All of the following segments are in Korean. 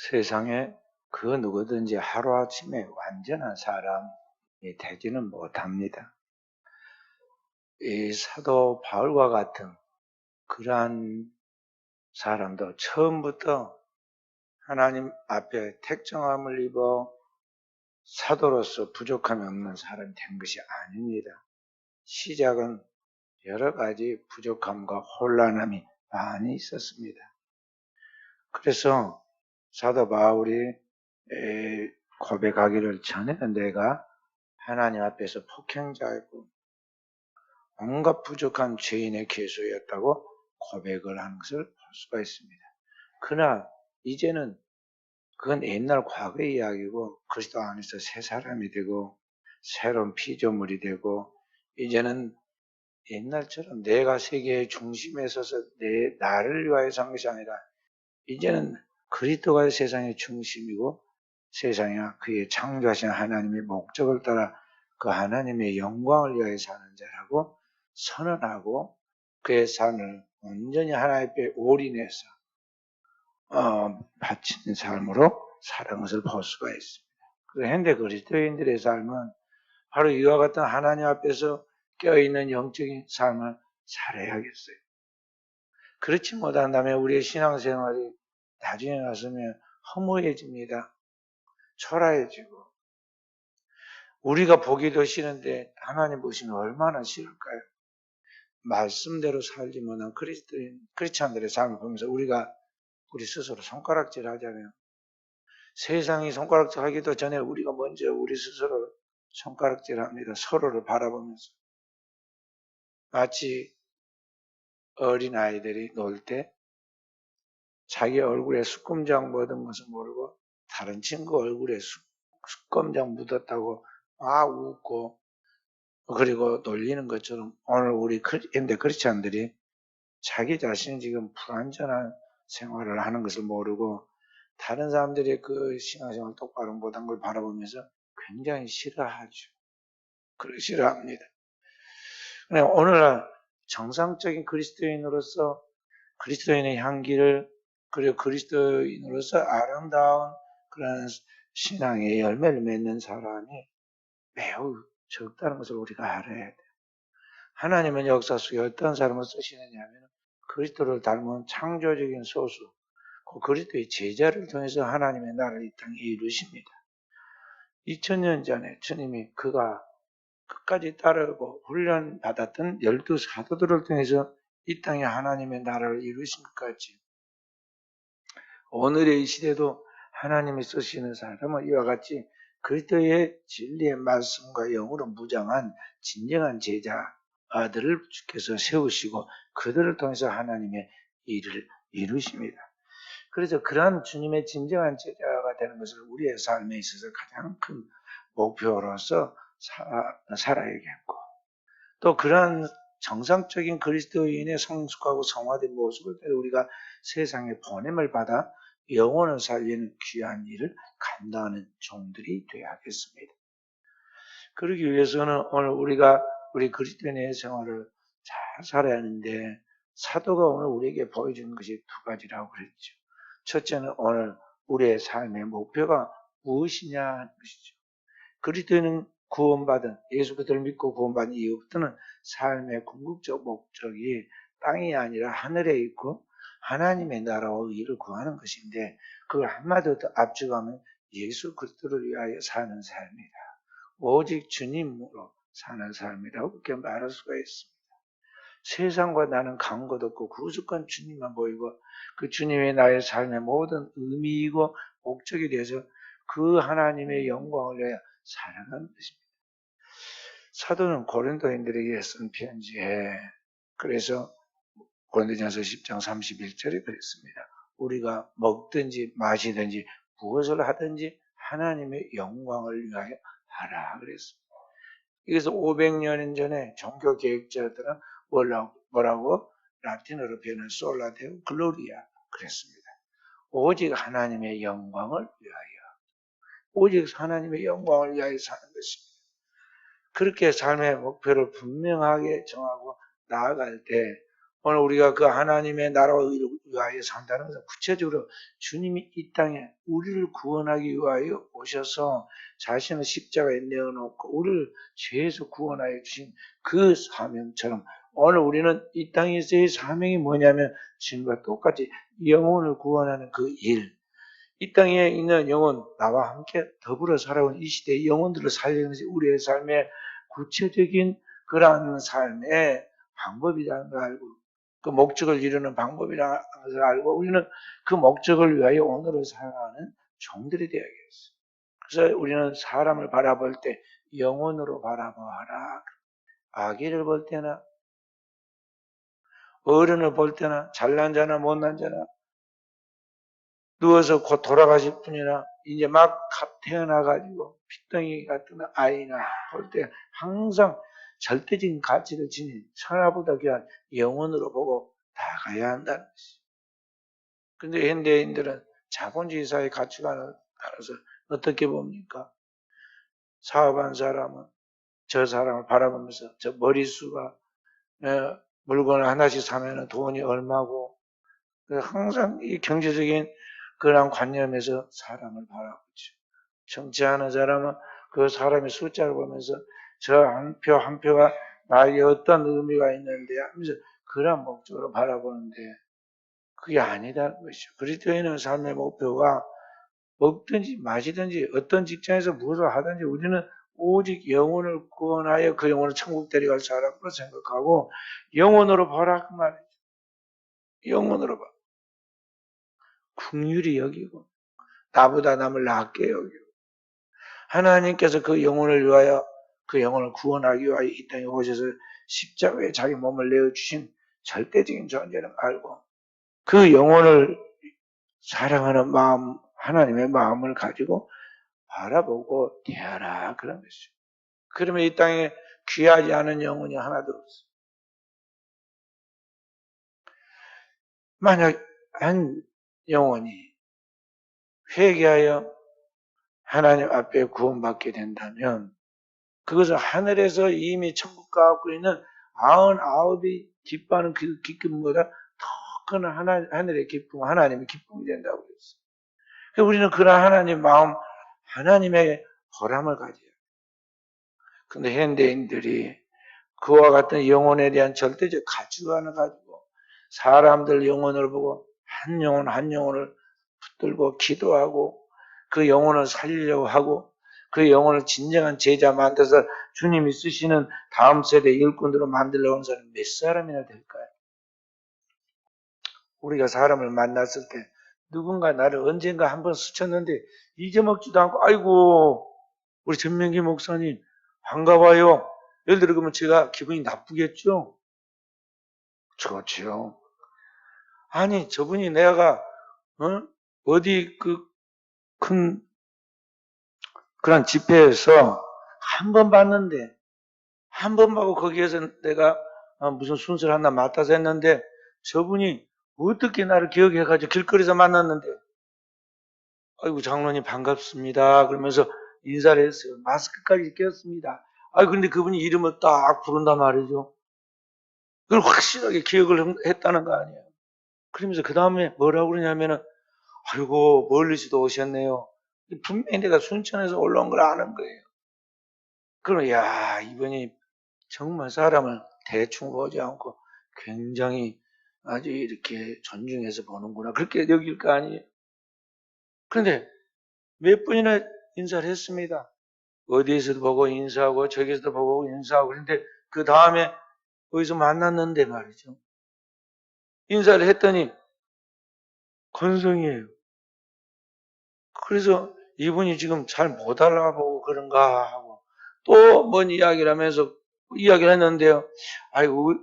세상에 그 누구든지 하루아침에 완전한 사람이 되지는 못합니다. 이 사도 바울과 같은 그러한 사람도 처음부터 하나님 앞에 택정함을 입어 사도로서 부족함이 없는 사람이 된 것이 아닙니다. 시작은 여러 가지 부족함과 혼란함이 많이 있었습니다. 그래서 사도 바울이 고백하기를 전에는 내가 하나님 앞에서 폭행자였고 온갖 부족한 죄인의 괴수였다고 고백을 하는 것을 볼 수가 있습니다. 그러나 이제는 그건 옛날 과거의 이야기고 그리스도 안에서 새 사람이 되고 새로운 피조물이 되고 이제는 옛날처럼 내가 세계의 중심에 서서 나를 위하여 산 것이 아니라 이제는 그리스도가 세상의 중심이고 세상이나 그의 창조하신 하나님의 목적을 따라 그 하나님의 영광을 위하여 사는 자라고 선언하고 그의 삶을 온전히 하나님 앞에 올인해서 바친 삶으로 살아간 것을 볼 수가 있습니다. 그런데 그리스도인들의 삶은 바로 이와 같은 하나님 앞에서 깨어있는 영적인 삶을 살아야겠어요. 그렇지 못한다면 우리의 신앙생활이 나중에 가서면 허무해집니다. 초라해지고 우리가 보기도 싫은데 하나님 보시면 얼마나 싫을까요? 말씀대로 살지 못한 크리스찬들의 삶을 보면서 우리가 우리 스스로 손가락질 하잖아요. 세상이 손가락질 하기도 전에 우리가 먼저 우리 스스로 손가락질 합니다. 서로를 바라보면서. 마치 어린아이들이 놀 때 자기 얼굴에 숯검장 묻은 것을 모르고 다른 친구 얼굴에 숯검장 묻었다고 막 웃고 그리고 놀리는 것처럼 오늘 우리 현대 크리스찬들이 자기 자신이 지금 불완전한 생활을 하는 것을 모르고 다른 사람들이 그 신앙생활 똑바로 못한 걸 바라보면서 굉장히 싫어하죠. 싫어합니다. 오늘날 정상적인 그리스도인으로서 그리스도인의 향기를 그리고 그리스도인으로서 아름다운 그런 신앙의 열매를 맺는 사람이 매우 적다는 것을 우리가 알아야 돼요. 하나님은 역사 속에 어떤 사람을 쓰시느냐 하면 그리스도를 닮은 창조적인 소수, 그 그리스도의 제자를 통해서 하나님의 나라를 이 땅에 이루십니다. 2000년 전에 주님이 그가 끝까지 따르고 훈련받았던 12사도들을 통해서 이 땅에 하나님의 나라를 이루신 것 같이 오늘의 이 시대도 하나님이 쓰시는 사람은 이와 같이 그리스도의 진리의 말씀과 영으로 무장한 진정한 제자들을 주께서 세우시고 그들을 통해서 하나님의 일을 이루십니다. 그래서 그러한 주님의 진정한 제자가 되는 것을 우리의 삶에 있어서 가장 큰 목표로서 살아야겠고 또 그러한 정상적인 그리스도인의 성숙하고 성화된 모습을 우리가 세상에 보냄을 받아 영혼을 살리는 귀한 일을 감당하는 종들이 되어야겠습니다. 그러기 위해서는 오늘 우리가 우리 그리스도인의 생활을 잘 살아야 하는데 사도가 오늘 우리에게 보여주는 것이 두 가지라고 그랬죠. 첫째는 오늘 우리의 삶의 목표가 무엇이냐 하는 것이죠. 그리스도인은 구원받은 예수 그리스도를 믿고 구원받은 이후부터는 삶의 궁극적 목적이 땅이 아니라 하늘에 있고 하나님의 나라와 의를 구하는 것인데 그걸 한마디로 더 압축하면 예수 그리스도를 위하여 사는 삶이다. 오직 주님으로 사는 삶이라고 그렇게 말할 수가 있습니다. 세상과 나는 간 것 없고 구속한 주님만 보이고 그 주님이 나의 삶의 모든 의미이고 목적이 되어서 그 하나님의 영광을 위하여 살아가는 것입니다. 사도는 고린도인들에게 쓴 편지에 그래서 고린도전서 10장 31절에 그랬습니다. 우리가 먹든지 마시든지 무엇을 하든지 하나님의 영광을 위하여 하라 그랬습니다. 여기서 500년 전에 종교 계획자들은 뭐라고 라틴어로 표현을 솔라 데오 글로리아 그랬습니다. 오직 하나님의 영광을 위하여 오직 하나님의 영광을 위하여 사는 것입니다. 그렇게 삶의 목표를 분명하게 정하고 나아갈 때 오늘 우리가 그 하나님의 나라를 위하여 산다는 것은 구체적으로 주님이 이 땅에 우리를 구원하기 위하여 오셔서 자신의 십자가에 내어놓고 우리를 죄에서 구원하여 주신 그 사명처럼 오늘 우리는 이 땅에서의 사명이 뭐냐면 지금과 똑같이 영혼을 구원하는 그 일. 이 땅에 있는 영혼, 나와 함께 더불어 살아온 이 시대의 영혼들을 살리는 것이 우리의 삶의 구체적인 그러한 삶의 방법이라는 걸 알고 그 목적을 이루는 방법이라는 것을 알고 우리는 그 목적을 위하여 오늘을 살아가는 종들이 되어야겠어요. 그래서 우리는 사람을 바라볼 때 영혼으로 바라보아라. 아기를 볼 때나 어른을 볼 때나 잘난 자나 못난 자나 누워서 곧 돌아가실 분이나 이제 막 태어나가지고 핏덩이 같은 아이나 볼 때 항상 절대적인 가치를 지닌 천하보다 귀한 영혼으로 보고 나가야 한다는 것이. 근데 현대인들은 자본주의 사회 가치관을 따라서 어떻게 봅니까? 사업한 사람은 저 사람을 바라보면서 저 머리수가 물건을 하나씩 사면 돈이 얼마고 항상 이 경제적인 그런 관념에서 사람을 바라보죠. 정치하는 사람은 그 사람의 숫자를 보면서 저 한 표 한 표가 나에게 어떤 의미가 있는데 하면서 그런 목적으로 바라보는데 그게 아니다는 것이죠. 그리스도인의 삶의 목표가 먹든지 마시든지 어떤 직장에서 무엇을 하든지 우리는 오직 영혼을 구원하여 그 영혼을 천국 데려갈 사람으로 생각하고 영혼으로 보라 그 말이죠. 영혼으로 봐. 긍휼히 여기고 나보다 남을 낫게 여기고 하나님께서 그 영혼을 위하여 그 영혼을 구원하기 위하여 이 땅에 오셔서 십자가에 자기 몸을 내어주신 절대적인 존재를 알고 그 영혼을 사랑하는 마음, 하나님의 마음을 가지고 바라보고 대하라 그런 것이죠. 그러면 이 땅에 귀하지 않은 영혼이 하나도 없어요. 만약 한 영혼이 회개하여 하나님 앞에 구원받게 된다면 그것은 하늘에서 이미 천국 가고 있는 99이 기뻐하는 그 기쁨보다 더 큰 하늘의 기쁨, 하나님의 기쁨이 된다고 그랬어요. 그래서 우리는 그런 하나님 마음, 하나님의 보람을 가져요. 근데 현대인들이 그와 같은 영혼에 대한 절대적 가치관을 가지고 사람들 영혼을 보고 한 영혼 한 영혼을 붙들고 기도하고 그 영혼을 살리려고 하고 그 영혼을 진정한 제자 만들어서 주님이 쓰시는 다음 세대 일꾼으로 만들려고 하는 사람이 몇 사람이나 될까요? 우리가 사람을 만났을 때 누군가 나를 언젠가 한번 스쳤는데 잊어먹지도 않고 아이고 우리 전명기 목사님 반가워요. 예를 들어 그러면 제가 기분이 나쁘겠죠? 그렇죠. 아니 저분이 내가 어디 큰 그런 집회에서 한 번 봤는데 한 번 보고 거기에서 내가 무슨 순서를 하나 맡아서 했는데 저분이 어떻게 나를 기억해가지고 길거리에서 만났는데 아이고 장로님 반갑습니다 그러면서 인사를 했어요. 마스크까지 꼈습니다. 근데 그분이 이름을 딱 부른단 말이죠. 그걸 확실하게 기억을 했다는 거 아니에요. 그러면서 그 다음에 뭐라고 그러냐면은 아이고 멀리서도 오셨네요. 분명히 내가 순천에서 올라온 걸 아는 거예요. 그럼 야 이분이 정말 사람을 대충 보지 않고 굉장히 아주 이렇게 존중해서 보는구나 그렇게 여길 거 아니에요. 그런데 몇 번이나 인사를 했습니다. 어디에서도 보고 인사하고 저기서도 보고 인사하고 그런데 그 다음에 어디서 만났는데 말이죠. 인사를 했더니 건성이에요. 그래서 이분이 지금 잘 못 알아보고 그런가 하고 또 뭔 이야기를 하면서 이야기를 했는데요. 아이고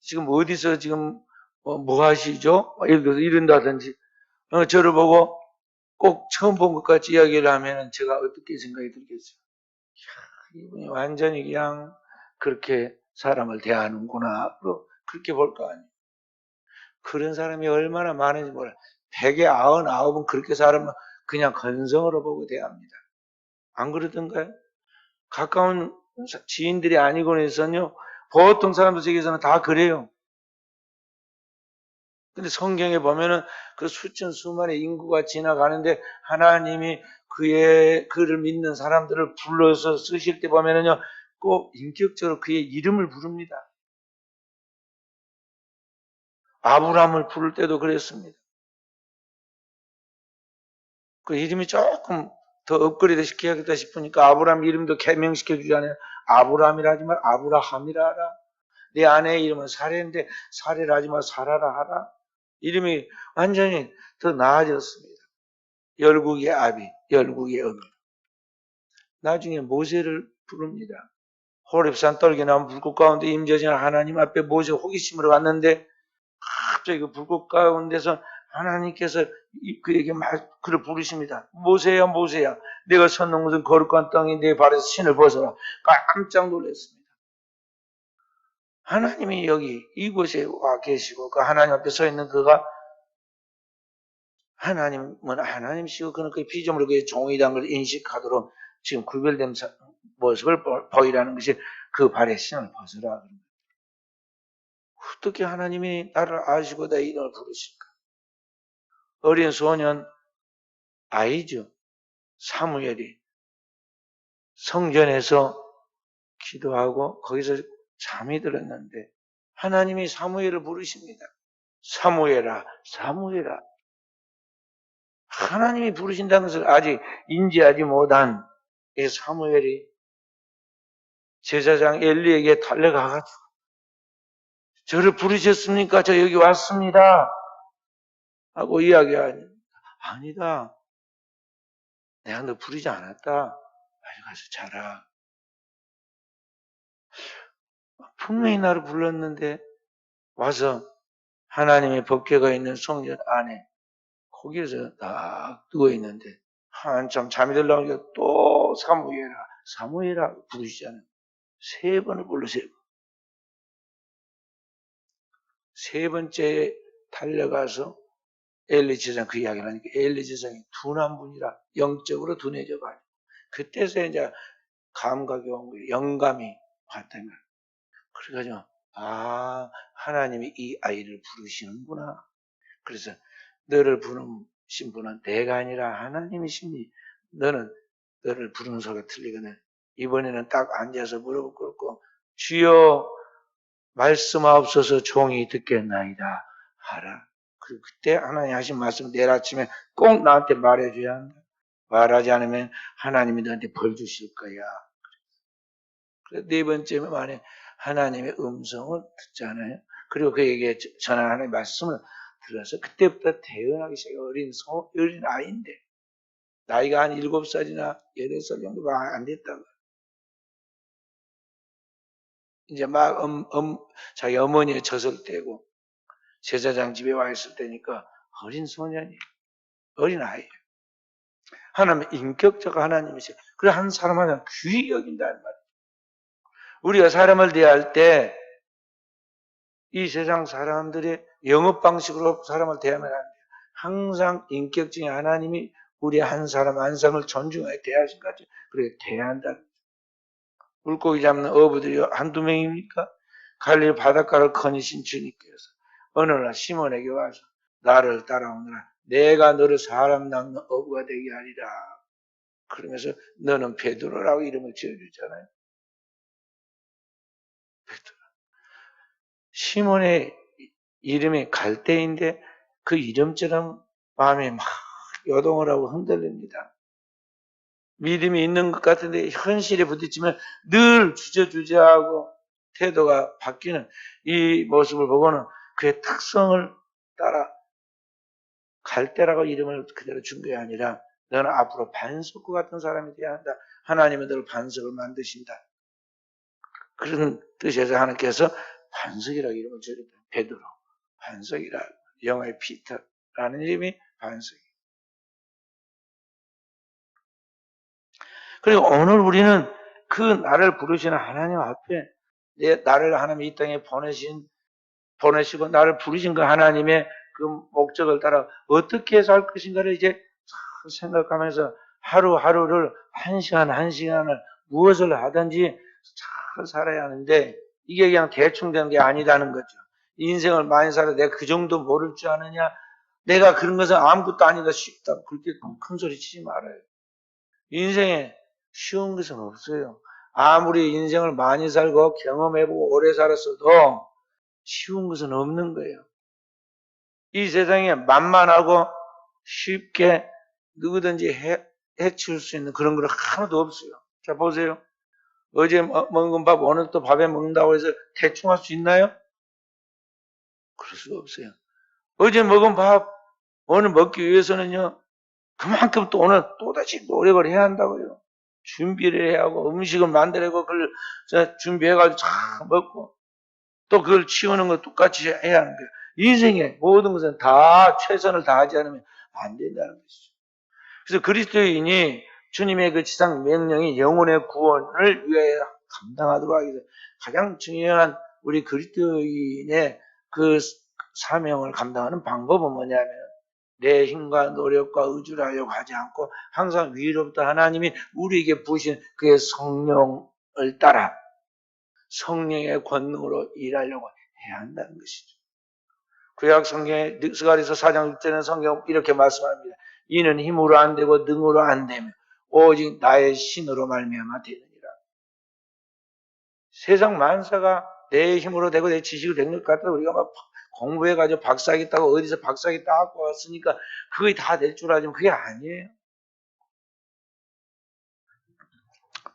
지금 어디서 지금 뭐 하시죠? 예를 들어서 이런다든지 저를 보고 꼭 처음 본 것 같이 이야기를 하면 제가 어떻게 생각이 들겠어요? 이분이 완전히 그냥 그렇게 사람을 대하는구나 그렇게 볼 거 아니에요. 그런 사람이 얼마나 많은지 몰라요. 100에 99은 그렇게 살면 그냥 건성으로 보고 대합니다. 안 그러던가요? 가까운 지인들이 아니고는요 보통 사람들 세계에서는 다 그래요. 근데 성경에 보면은 그 수천 수만의 인구가 지나가는데 하나님이 그를 믿는 사람들을 불러서 쓰실 때 보면은요, 꼭 인격적으로 그의 이름을 부릅니다. 아브라함을 부를 때도 그랬습니다. 그 이름이 조금 더 업그레이드 시켜야겠다 싶으니까 아브라함 이름도 개명시켜 주잖아요. 아브라함이라 하지 말 아브라함이라 하라. 내 아내의 이름은 사례인데 사례라 하지 말 사라라 하라. 이름이 완전히 더 나아졌습니다. 열국의 아비, 열국의 어미. 나중에 모세를 부릅니다. 호렙산 떨기나무 불꽃 가운데 임재진 하나님 앞에 모세 호기심으로 왔는데 갑자기 그 불꽃 가운데서 하나님께서 그에게 그를 부르십니다. 모세야 모세야 내가 섰는 곳은 거룩한 땅이 내 발에서 신을 벗어라. 깜짝 놀랐습니다. 하나님이 여기 이곳에 와 계시고 그 하나님 앞에 서 있는 그가 하나님은 하나님이시고 그는 그 피조물의 그의 종이라는 걸 인식하도록 지금 구별된 모습을 보이라는 것이 그 발에 신을 벗으라. 어떻게 하나님이 나를 아시고 내 이름을 부르실까? 어린 소년 아이죠. 사무엘이 성전에서 기도하고 거기서 잠이 들었는데 하나님이 사무엘을 부르십니다. 사무엘아, 사무엘아. 하나님이 부르신다는 것을 아직 인지하지 못한 이 사무엘이 제사장 엘리에게 달려가가지고 저를 부르셨습니까? 저 여기 왔습니다. 하고 이야기하니 아니다. 내가 너 부르지 않았다. 빨리 가서 자라. 분명히 나를 불렀는데 와서 하나님의 법궤가 있는 성전 안에 거기에서 딱 누워 있는데 한참 잠이 들려고 또 사무엘아 사무엘아 부르시잖아요. 3번을 불러 3번. 3번째 달려가서 엘리 제사장 그 이야기를 하니까 엘리 제사장이 둔한 분이라 영적으로 둔해져 가지고 그때서 이제 감각이 온 거예요. 영감이 왔다는 거예요. 그래가지고 하나님이 이 아이를 부르시는구나. 그래서 너를 부르신 분은 내가 아니라 하나님이시니 너는 너를 부르는 소리가 틀리거든. 이번에는 딱 앉아서 무릎을 꿇고 주여 말씀하옵소서 종이 듣겠나이다 하라. 그리고 그때 하나님 하신 말씀 내일 아침에 꼭 나한테 말해줘야 한다. 말하지 않으면 하나님이 너한테 벌 주실 거야. 그래서 4번째 만에 하나님의 음성을 듣잖아요. 그리고 그에게 전하는 하나님의 말씀을 들어서 그때부터 태어나기 시작해 어린 아이인데 나이가 한 7살이나 8살 정도가 안 됐다고. 이제 막 자기 어머니의 젖을 떼고 제사장 집에 와 있을 때니까 어린 소년이 어린 아이예요. 하나님의 인격적 하나님이세요. 그래 한 사람한테 귀히 여긴다는 말이에요. 우리가 사람을 대할 때 이 세상 사람들의 영업 방식으로 사람을 대하면 안 돼요. 항상 인격적인 하나님이 우리 한 사람 한 사람을 존중하게 대하신 거죠. 그렇게 대한다. 물고기 잡는 어부들이 한두 명입니까? 갈릴리 바닷가를 거니신 주님께서 어느 날 시몬에게 와서 나를 따라오느라 내가 너를 사람 낚는 어부가 되게 하리라. 그러면서 너는 베드로라고 이름을 지어주잖아요. 베드로. 시몬의 이름이 갈대인데 그 이름처럼 마음이 막 요동을 하고 흔들립니다. 믿음이 있는 것 같은데 현실에 부딪히면 늘 주저주저하고 태도가 바뀌는 이 모습을 보고는 그의 특성을 따라 갈대라고 이름을 그대로 준 게 아니라 너는 앞으로 반석과 같은 사람이 되어야 한다. 하나님은 너를 반석을 만드신다. 그런 뜻에서 하나님께서 반석이라고 이름을 지었다. 베드로, 반석이라 영어의 피터라는 이름이 반석이에요. 그리고 오늘 우리는 그 나를 부르시는 하나님 앞에 나를 하나님이 이 땅에 보내시고 나를 부르신 그 하나님의 그 목적을 따라 어떻게 살 것인가를 이제 생각하면서 하루하루를 한 시간을 무엇을 하든지 잘 살아야 하는데 이게 그냥 대충 되는 게 아니다는 거죠. 인생을 많이 살아 내가 그 정도 모를 줄 아느냐? 내가 그런 것은 아무것도 아니다 쉽다. 그렇게 큰 소리 치지 말아요. 인생에 쉬운 것은 없어요. 아무리 인생을 많이 살고 경험해보고 오래 살았어도 쉬운 것은 없는 거예요. 이 세상에 만만하고 쉽게 누구든지 해칠 수 있는 그런 거 하나도 없어요. 자, 보세요. 어제 먹은 밥 오늘 또 밥에 먹는다고 해서 대충 할 수 있나요? 그럴 수가 없어요. 어제 먹은 밥 오늘 먹기 위해서는요, 그만큼 또 오늘 또다시 노력을 해야 한다고요. 준비를 해야 하고 음식을 만들고 그걸 준비해가지고 잘 먹고 또 그걸 치우는 거 똑같이 해야 하는 거예요. 인생의 모든 것은 다 최선을 다하지 않으면 안 된다는 것이죠. 그래서 그리스도인이 주님의 그 지상 명령이 영혼의 구원을 위하여 감당하도록 하기 위해서 가장 중요한 우리 그리스도인의 그 사명을 감당하는 방법은 뭐냐면 내 힘과 노력과 의지를 하려고 하지 않고 항상 위로부터 하나님이 우리에게 부으신 그의 성령을 따라 성령의 권능으로 일하려고 해야 한다는 것이죠. 구약 성경에 스가랴서 4장 6절에는 성경 이렇게 말씀합니다. 이는 힘으로 안 되고 능으로 안 되며 오직 나의 신으로 말미암아 되느니라. 세상 만사가 내 힘으로 되고 내 지식으로 된 것 같아도 우리가 막 공부해가지고 박사학위 따고 어디서 박사학위 따고 왔으니까 그게 다 될 줄 알지만 그게 아니에요.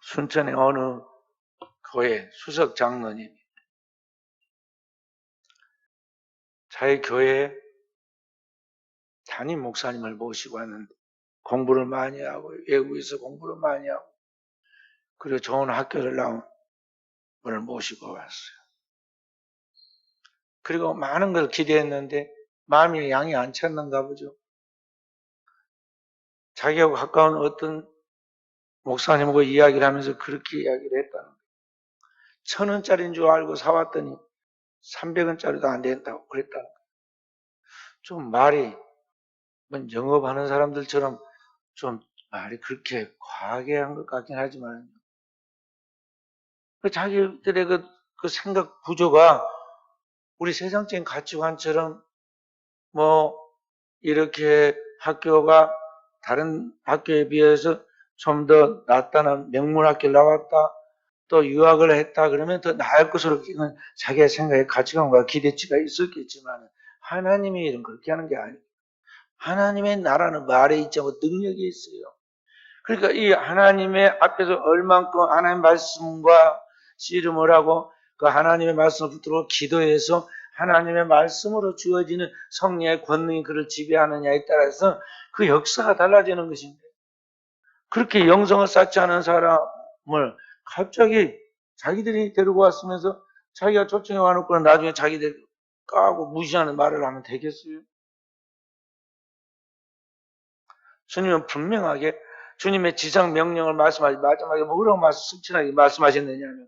순천의 어느 교회 수석 장로님 자기 교회에 담임 목사님을 모시고 왔는데 공부를 많이 하고 외국에서 공부를 많이 하고 그리고 좋은 학교를 나온 분을 모시고 왔어요. 그리고 많은 걸 기대했는데 마음이 양이 안 찼는가 보죠. 자기하고 가까운 어떤 목사님하고 이야기를 하면서 그렇게 이야기를 했다는 거예요. 1,000원짜리인 줄 알고 사왔더니 300원짜리도 안 된다고 그랬다는 거예요. 좀 말이 영업하는 사람들처럼 좀 말이 그렇게 과하게 한 것 같긴 하지만 자기들의 그 생각 구조가 우리 세상적인 가치관처럼 이렇게 학교가 다른 학교에 비해서 좀 더 낫다는 명문학교를 나왔다 또 유학을 했다 그러면 더 나을 것으로 자기의 생각의 가치관과 기대치가 있었겠지만 하나님의 일은 그렇게 하는 게 아니에요. 하나님의 나라는 말에 있지 않고 능력이 있어요. 그러니까 이 하나님의 앞에서 얼만큼 하나님의 말씀과 씨름을 하고 그 하나님의 말씀을 붙들고 기도해서 하나님의 말씀으로 주어지는 성령의 권능이 그를 지배하느냐에 따라서 그 역사가 달라지는 것인데 그렇게 영성을 쌓지 않은 사람을 갑자기 자기들이 데리고 왔으면서 자기가 초청해 와놓고는 나중에 자기들 까고 무시하는 말을 하면 되겠어요? 주님은 분명하게 주님의 지상 명령을 말씀하시 마지막에 뭐라고 숙친하게 말씀하셨느냐면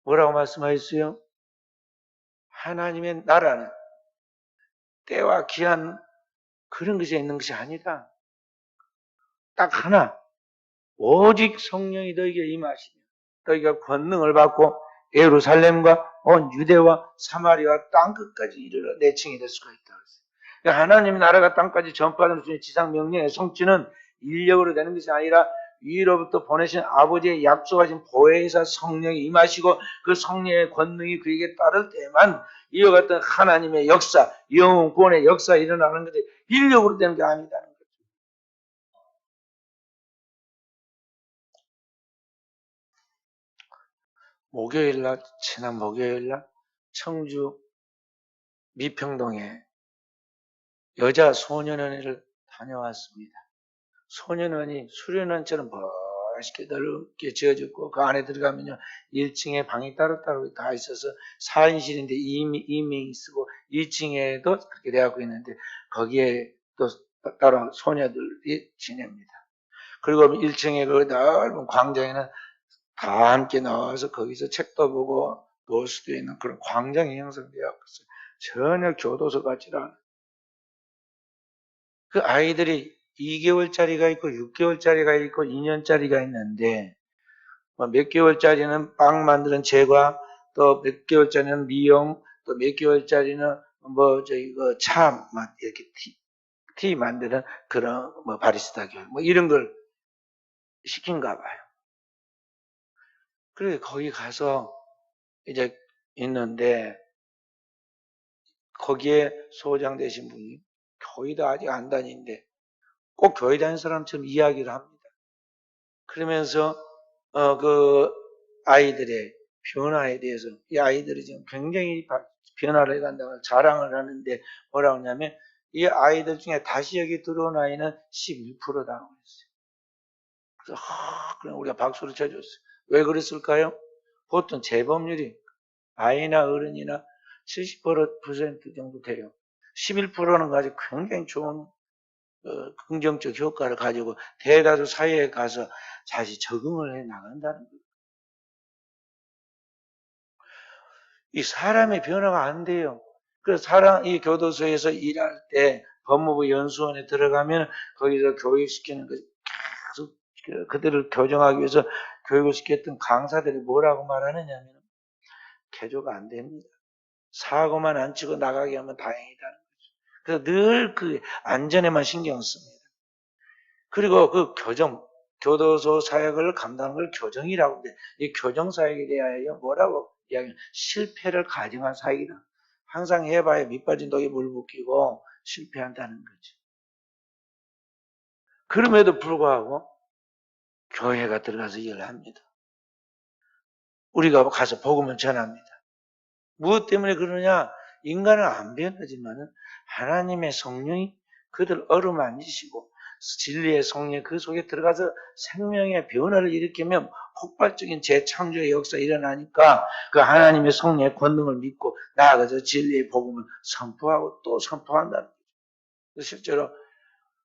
뭐라고 말씀하셨어요? 하나님의 나라는 때와 기한 그런 것이 있는 것이 아니다. 딱 하나 오직 성령이 너에게 임하시며 너희가 권능을 받고 예루살렘과 온 유대와 사마리아 땅끝까지 이르러 내칭이 될 수가 있다. 그러니까 하나님의 나라가 땅까지 전파하는 주의 지상 명령의 성취는 인력으로 되는 것이 아니라 위로부터 보내신 아버지의 약속하신 보혜사 성령이 임하시고 그 성령의 권능이 그에게 따를 때만 이와 같은 하나님의 역사, 영혼 구원의 역사가 일어나는 것이 인력으로 되는 게 아니다는 거죠. 목요일날, 지난 목요일날 청주 미평동에 여자 소년원을 다녀왔습니다. 소년원이 수련원처럼 멋있게 넓게 지어졌고 그 안에 들어가면요 1층에 방이 따로따로 다 있어서 4인실인데 2명이 쓰고 2층에도 그렇게 되어 있는데 거기에 또 따로 소녀들이 지냅니다. 그리고 1층에 그 넓은 광장에는 다 함께 나와서 거기서 책도 보고 놀 수도 있는 그런 광장이 형성되어 있어요. 전혀 교도소 같지도 않아요. 그 아이들이 2개월짜리가 있고 6개월짜리가 있고 2년짜리가 있는데 몇 개월짜리는 빵 만드는 제과 또 몇 개월짜리는 미용 또 몇 개월짜리는 뭐 이거 차 막 이렇게 티 만드는 그런 뭐 바리스타 교육 뭐 이런 걸 시킨가 봐요. 그래 거기 가서 이제 있는데 거기에 소장 되신 분이 교회도 아직 안 다니는데 꼭 교회 다니는 사람처럼 이야기를 합니다. 그러면서 그 아이들의 변화에 대해서 이 아이들이 지금 굉장히 변화를 해간다고 자랑을 하는데 뭐라고 하냐면 이 아이들 중에 다시 여기 들어온 아이는 11%다고 했어요. 그래서 그럼 우리가 박수를 쳐줬어요. 왜 그랬을까요? 보통 재범률이 아이나 어른이나 70% 정도 돼요. 11%는 가지고 굉장히 좋은 긍정적 효과를 가지고 대다수 사회에 가서 다시 적응을 해 나간다는 거예요. 이 사람의 변화가 안 돼요. 그래서 이 교도소에서 일할 때 법무부 연수원에 들어가면 거기서 교육시키는 거 계속 그들을 교정하기 위해서 교육을 시켰던 강사들이 뭐라고 말하느냐면 개조가 안 됩니다. 사고만 안 치고 나가게 하면 다행이다는 거죠. 그래서 늘 그 안전에만 신경 씁니다. 그리고 그 교도소 사역을 감당하는 걸 교정이라고 하는데 이 교정 사역에 대하여 뭐라고 이야기하면 실패를 가정한 사역이다. 항상 해봐야 밑빠진 독에 물 붓기고 실패한다는 거죠. 그럼에도 불구하고 교회가 들어가서 일을 합니다. 우리가 가서 복음을 전합니다. 무엇 때문에 그러냐? 인간은 안 변하지만 하나님의 성령이 그들 어루만지시고 진리의 성령 그 속에 들어가서 생명의 변화를 일으키면 폭발적인 재창조의 역사가 일어나니까 그 하나님의 성령의 권능을 믿고 나아가서 진리의 복음을 선포하고 또 선포한다는 거죠. 실제로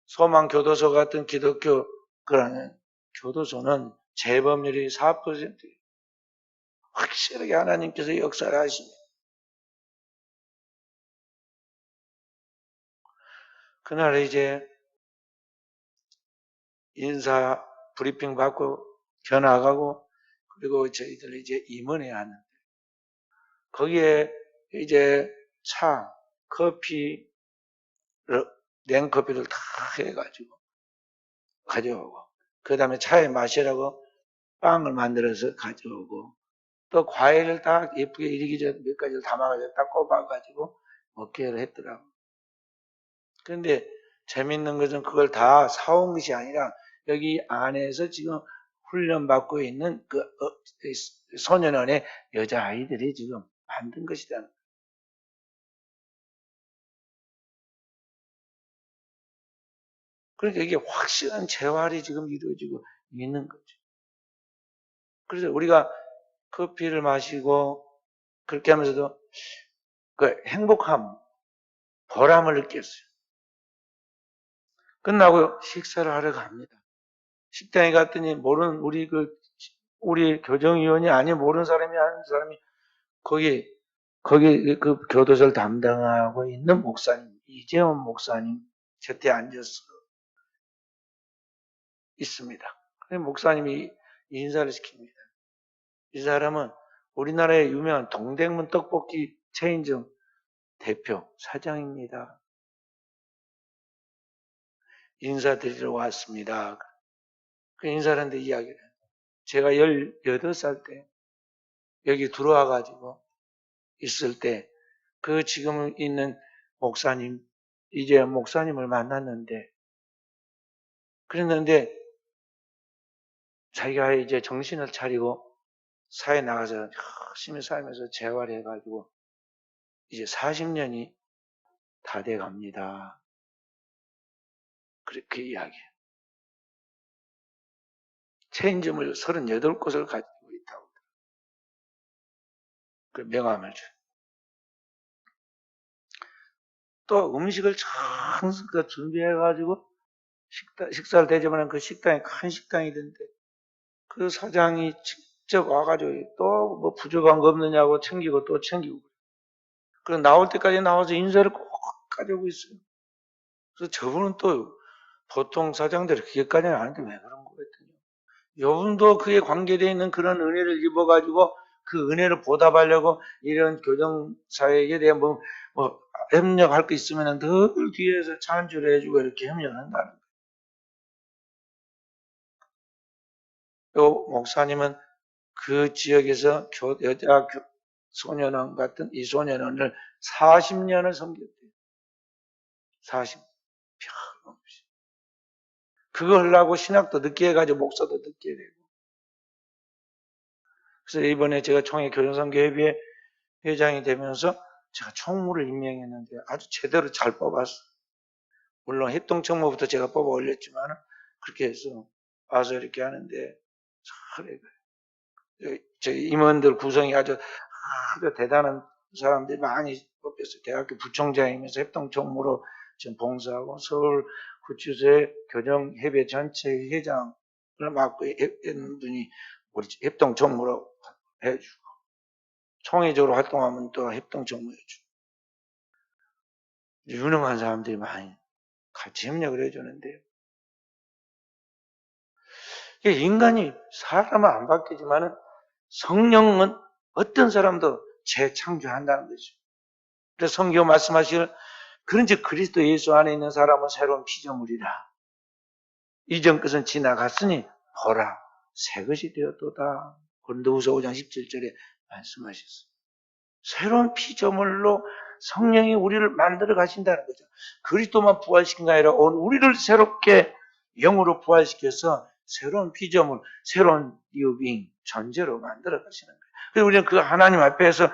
소망교도소 같은 기독교 그러는 교도소는 재범률이 4%예요. 확실하게 하나님께서 역사를 하십니다. 그날 이제 인사 브리핑 받고 전화 가고 그리고 저희들 이제 임원회야 하는데 거기에 이제 차, 커피, 냉커피를 다 해가지고 가져오고 그 다음에 차에 마시라고 빵을 만들어서 가져오고 또 과일을 딱 예쁘게 이리기저리 몇 가지를 담아가지고 딱 꼽아가지고 먹기를 했더라고. 그런데 재밌는 것은 그걸 다 사온 것이 아니라 여기 안에서 지금 훈련받고 있는 그 소년원의 여자아이들이 지금 만든 것이다. 그러니까 이게 확실한 재활이 지금 이루어지고 있는 거죠. 그래서 우리가 커피를 마시고 그렇게 하면서도 그 행복함, 보람을 느꼈어요. 끝나고 식사를 하러 갑니다. 식당에 갔더니 모르는 우리 교정위원이 아닌 모르는 사람이 하는 사람이 거기 그 교도소를 담당하고 있는 목사님, 이재원 목사님 곁에 앉아서 있습니다. 목사님이 인사를 시킵니다. 이 사람은 우리나라의 유명한 동대문 떡볶이 체인점 대표 사장입니다. 인사드리러 왔습니다. 그 인사하는데 이야기를 해요. 제가 18살 때 여기 들어와가지고 있을 때 그 지금 있는 목사님, 이제 목사님을 만났는데 그랬는데 자기가 이제 정신을 차리고 사회 나가서 열심히 살면서 재활해가지고 이제 40년이 다 돼 갑니다. 그렇게 이야기해요. 체인점을 38곳을 가지고 있다고. 그 명함을 줘요. 또 음식을 정성껏 준비해가지고 식사를 대접하는 그 식당이 큰 식당이던데 그 사장이 직접 와가지고 또 뭐 부족한 거 없느냐고 챙기고 또 챙기고 그리고 나올 때까지 나와서 인사를 꼭 가지고 있어요. 그래서 저분은 또 보통 사장들이 그게까지는 아닌데 왜 그런 거겠더니 이분도 그에 관계되어 있는 그런 은혜를 입어가지고 그 은혜를 보답하려고 이런 교정사역에 대한 뭐 협력할 거 있으면 늘 뒤에서 찬주를 해주고 이렇게 협력한다는 거예요. 또 목사님은 그 지역에서 여자 소년원 같은 이 소년원을 40년을 섬겼대요. 40년. 그거 하려고 신학도 늦게 해가지고 목사도 늦게 되고. 그래서 이번에 제가 총회 교정선교협의회 회장이 되면서 제가 총무를 임명했는데 아주 제대로 잘 뽑았어. 물론 협동총무부터 제가 뽑아 올렸지만 그렇게 해서 와서 이렇게 하는데 저희 임원들 구성이 아주 대단한 사람들이 많이 뽑혔어요. 대학교 부총장이면서 협동총무로 지금 봉사하고 서울 구치소의 교정협의 전체 회장을 맡고 있는 분이 우리 협동총무로 해주고 총회적으로 활동하면 또 협동총무 해주고 유능한 사람들이 많이 같이 협력을 해주는데요. 인간이 사람은 안 바뀌지만 성령은 어떤 사람도 재창조한다는 거죠. 그래서 성경 말씀하시길 그런즉 그리스도 예수 안에 있는 사람은 새로운 피조물이라. 이전 것은 지나갔으니 보라 새 것이 되었도다. 고린도후서 5장 17절에 말씀하셨어요. 새로운 피조물로 성령이 우리를 만들어 가신다는 거죠. 그리스도만 부활시킨 게 아니라 우리를 새롭게 영으로 부활시켜서 새로운 피조물, 새로운 뉴빙, 존재로 만들어 가시는 거예요. 그래서 우리는 그 하나님 앞에서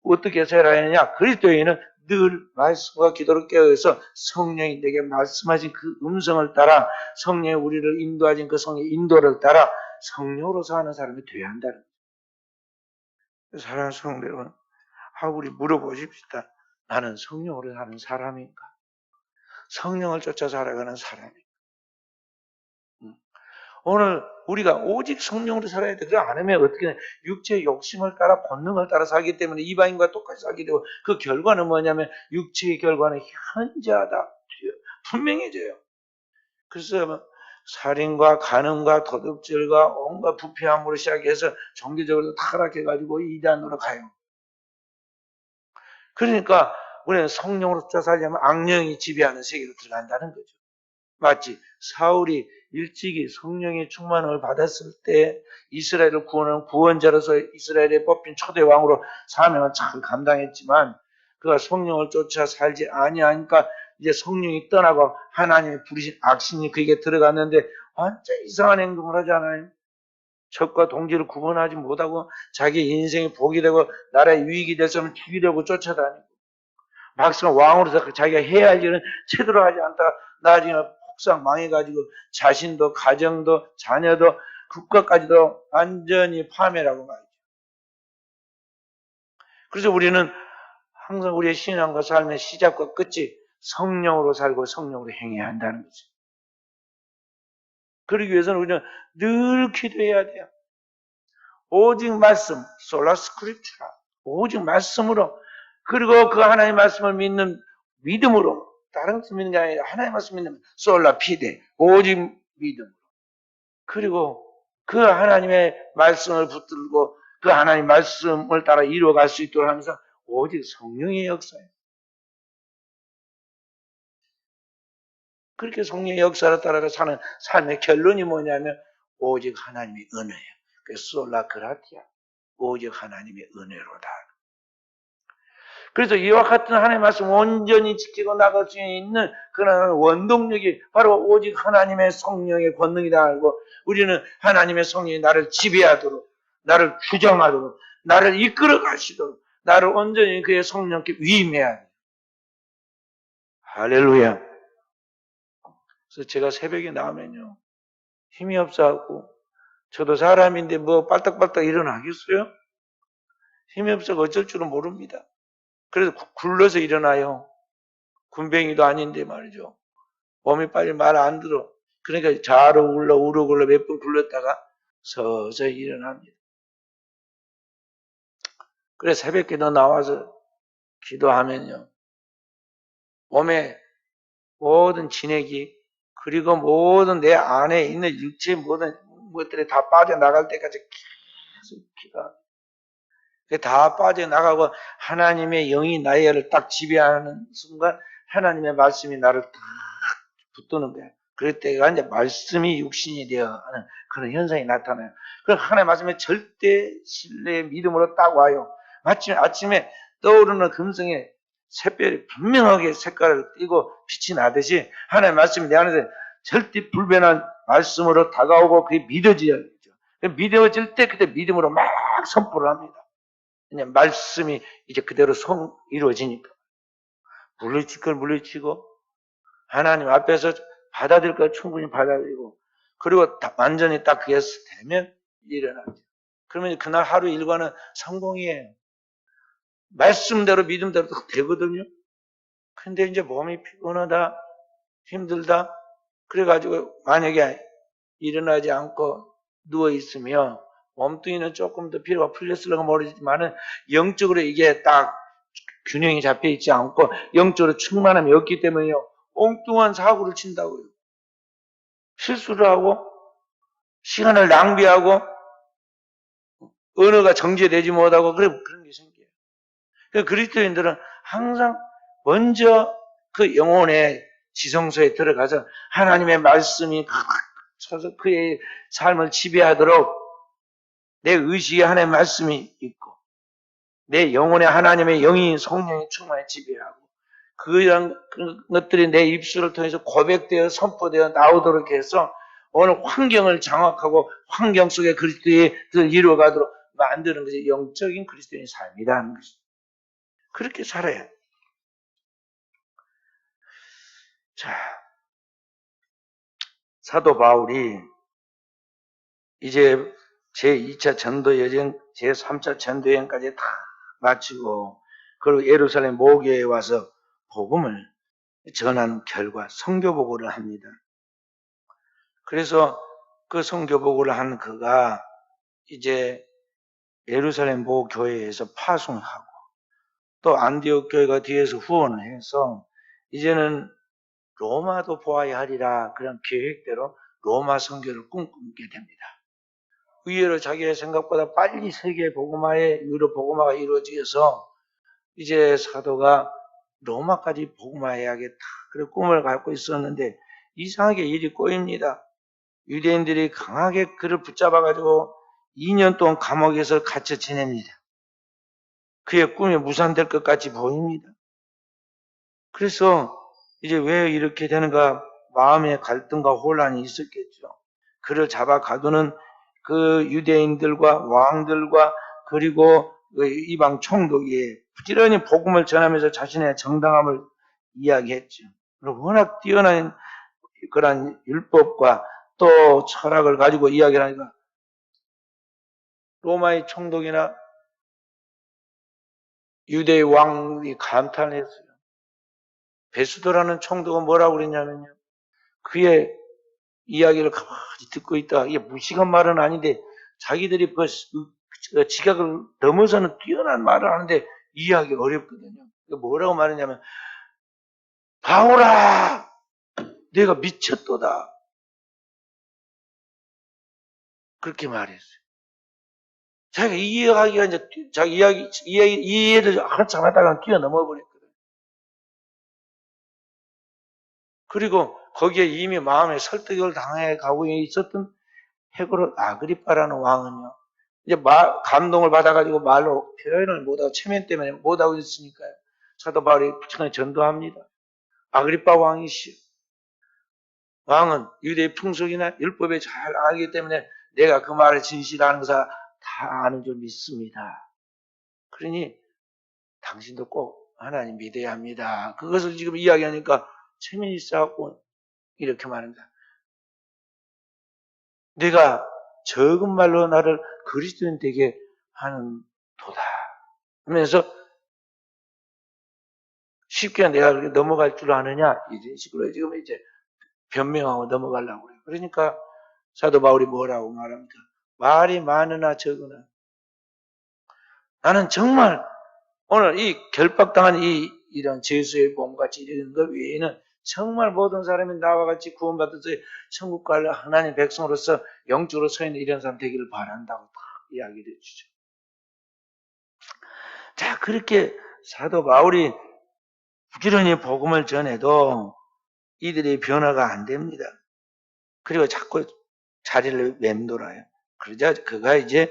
어떻게 살아야 하느냐? 그리스도인은 늘 말씀과 기도를 깨어서 성령이 내게 말씀하신 그 음성을 따라 성령이 우리를 인도하신 그 성령의 인도를 따라 성령으로 사는 사람이 되어야 한다는 거예요. 사랑하는 성도 여러분, 우리 물어보십시다. 나는 성령으로 사는 사람인가? 성령을 쫓아 살아가는 사람인가? 오늘 우리가 오직 성령으로 살아야 돼. 그거 안 하면 어떻게 돼? 육체의 욕심을 따라 본능을 따라 살기 때문에 이방인과 똑같이 살게 되고 그 결과는 뭐냐면 육체의 결과는 현저하다. 분명해져요. 그래서 살인과 간음과 도둑질과 온갖 부패함으로 시작해서 종교적으로 타락해가지고 이단으로 가요. 그러니까 우리는 성령으로 쫓아 살려면 악령이 지배하는 세계로 들어간다는 거죠. 맞지? 사울이 일찍이 성령의 충만을 받았을 때 이스라엘을 구원하는 구원자로서 이스라엘에 뽑힌 초대 왕으로 사명을 잘 감당했지만 그가 성령을 쫓아 살지 아니하니까 이제 성령이 떠나고 하나님이 부르신 악신이 그에게 들어갔는데 완전 이상한 행동을 하잖아요. 적과 동지를 구분하지 못하고 자기 인생이 복이 되고 나라의 유익이 됐으면 죽이려고 쫓아다니고 막상 왕으로서 자기가 해야 할 일은 제대로 하지 않다 나중에 폭삭 망해가지고 자신도 가정도 자녀도 국가까지도 완전히 파멸하고 말이죠. 그래서 우리는 항상 우리의 신앙과 삶의 시작과 끝이 성령으로 살고 성령으로 행해야 한다는 거죠. 그러기 위해서는 우리는 늘 기도해야 돼요. 오직 말씀, 솔라 스크립처라. 오직 말씀으로 그리고 그 하나님의 말씀을 믿는 믿음으로 다른 것을 믿는 게 아니라 하나님의 말씀을 믿는 솔라 피데 오직 믿음. 그리고 그 하나님의 말씀을 붙들고 그 하나님의 말씀을 따라 이루어갈 수 있도록 하면서 오직 성령의 역사예요. 그렇게 성령의 역사를 따라 사는 삶의 결론이 뭐냐면 오직 하나님의 은혜예요. 그래서 솔라 그라티아. 오직 하나님의 은혜로다. 그래서 이와 같은 하나님의 말씀 온전히 지키고 나갈 수 있는 그런 원동력이 바로 오직 하나님의 성령의 권능이다 알고 우리는 하나님의 성령이 나를 지배하도록 나를 규정하도록 나를 이끌어 가시도록 나를 온전히 그의 성령께 위임해야 돼요. 할렐루야. 그래서 제가 새벽에 나오면요 힘이 없어갖고 저도 사람인데 뭐 빨딱빨딱 일어나겠어요? 힘이 없어서 어쩔 줄은 모릅니다. 그래서 굴러서 일어나요. 군뱅이도 아닌데 말이죠. 몸이 빨리 말 안 들어. 그러니까 좌로 굴러 우로 굴러 몇 번 굴렀다가 서서히 일어납니다. 그래 새벽에도 나와서 기도하면요. 몸에 모든 진액이 그리고 모든 내 안에 있는 육체의 모든 것들이 다 빠져나갈 때까지 계속 기도합니다. 다 빠져나가고 하나님의 영이 나를 딱 지배하는 순간 하나님의 말씀이 나를 딱 붙드는 거야. 그럴 때가 이제 말씀이 육신이 되어 하는 그런 현상이 나타나요. 그럼 하나님의 말씀에 절대 신뢰의 믿음으로 딱 와요. 마침 아침에 떠오르는 금성에 샛별이 분명하게 색깔을 띠고 빛이 나듯이 하나님의 말씀이 내 안에서 절대 불변한 말씀으로 다가오고 그게 믿어져야죠. 믿어질 때 그때 믿음으로 막 선포를 합니다. 그냥 말씀이 이제 그대로 이루어지니까. 물리칠 걸 물리치고 하나님 앞에서 받아들일 걸 충분히 받아들이고 그리고 완전히 딱 그게 되면 일어나죠. 그러면 그날 하루 일과는 성공이에요. 말씀대로 믿음대로 되거든요. 근데 이제 몸이 피곤하다, 힘들다, 그래가지고 만약에 일어나지 않고 누워있으면 몸뚱이는 조금 더 피로가 풀렸을까 모르지만은 영적으로 이게 딱 균형이 잡혀 있지 않고 영적으로 충만함이 없기 때문에요. 엉뚱한 사고를 친다고요. 실수를 하고 시간을 낭비하고 언어가 정제되지 못하고 그런 게 생겨요. 그러니까 그리스도인들은 항상 먼저 그 영혼의 지성소에 들어가서 하나님의 말씀이 쳐서 그의 삶을 지배하도록 내 의식에 하나님의 말씀이 있고 내 영혼에 하나님의 영이 성령이 충만히 지배하고 그런 것들이 내 입술을 통해서 고백되어 선포되어 나오도록 해서 오늘 환경을 장악하고 환경 속에 그리스도의 뜻을 이루어가도록 만드는 것이 영적인 그리스도인의 삶이라는 것입니다. 그렇게 살아야 돼. 자, 사도 바울이 이제 제2차 전도 여정, 제3차 전도 여행까지 다 마치고 그리고 예루살렘 모교에 와서 복음을 전한 결과 선교 보고를 합니다. 그래서 그 선교 보고를 한 그가 이제 예루살렘 모교회에서 파송하고 또 안디옥 교회가 뒤에서 후원을 해서 이제는 로마도 보아야 하리라 그런 계획대로 로마 선교를 꿈꾸게 됩니다. 의외로 자기의 생각보다 빨리 세계 복음화의 유럽 복음화가 이루어져서 이제 사도가 로마까지 복음화해야겠다 그런 꿈을 갖고 있었는데 이상하게 일이 꼬입니다. 유대인들이 강하게 그를 붙잡아가지고 2년 동안 감옥에서 갇혀 지냅니다. 그의 꿈이 무산될 것 같이 보입니다. 그래서 이제 왜 이렇게 되는가 마음의 갈등과 혼란이 있었겠죠. 그를 잡아 가두는 그 유대인들과 왕들과 그리고 그 이방 총독이 부지런히 복음을 전하면서 자신의 정당함을 이야기했죠. 워낙 뛰어난 그런 율법과 또 철학을 가지고 이야기를 하니까 로마의 총독이나 유대의 왕이 감탄을 했어요. 베수도라는 총독은 뭐라고 그랬냐면요. 그의 이야기를 가만히 듣고 있다가 이게 무식한 말은 아닌데 자기들이 그 지각을 넘어서는 뛰어난 말을 하는데 이해하기 어렵거든요. 뭐라고 말했냐면 바울아 내가 미쳤도다. 그렇게 말했어요. 자기가 이해하기가 이제 자기 이해를 한참 하다가 뛰어넘어 버렸거든요. 그리고 거기에 이미 마음에 설득을 당해 가고 있었던 헤고로 아그리빠라는 왕은요. 이제 감동을 받아가지고 말로 표현을 못하고 체면 때문에 못하고 있으니까요. 사도 바울이 부천에 전도합니다. 아그리빠 왕이시여. 왕은 유대의 풍속이나 율법에 잘 알기 때문에 내가 그 말을 진실하는 것을 다 아는 줄 믿습니다. 그러니 당신도 꼭 하나님 믿어야 합니다. 그것을 지금 이야기하니까 체면이 쌓고 이렇게 말합니다. 내가 적은 말로 나를 그리스도인 되게 하는 도다. 하면서 쉽게 내가 그렇게 넘어갈 줄 아느냐? 이런 식으로 지금 이제 변명하고 넘어가려고 해요. 그러니까 사도 바울이 뭐라고 말합니까? 말이 많으나 적으나 나는 정말 오늘 이 결박당한 이런 죄수의 몸같이 이런 것 외에는 정말 모든 사람이 나와 같이 구원받아서 천국 갈 하나님 백성으로서 영적으로 서 있는 이런 사람 되기를 바란다고 다 이야기를 해주죠. 자, 그렇게 사도 바울이 부지런히 복음을 전해도 이들의 변화가 안 됩니다. 그리고 자꾸 자리를 맴돌아요. 그러자 그가 이제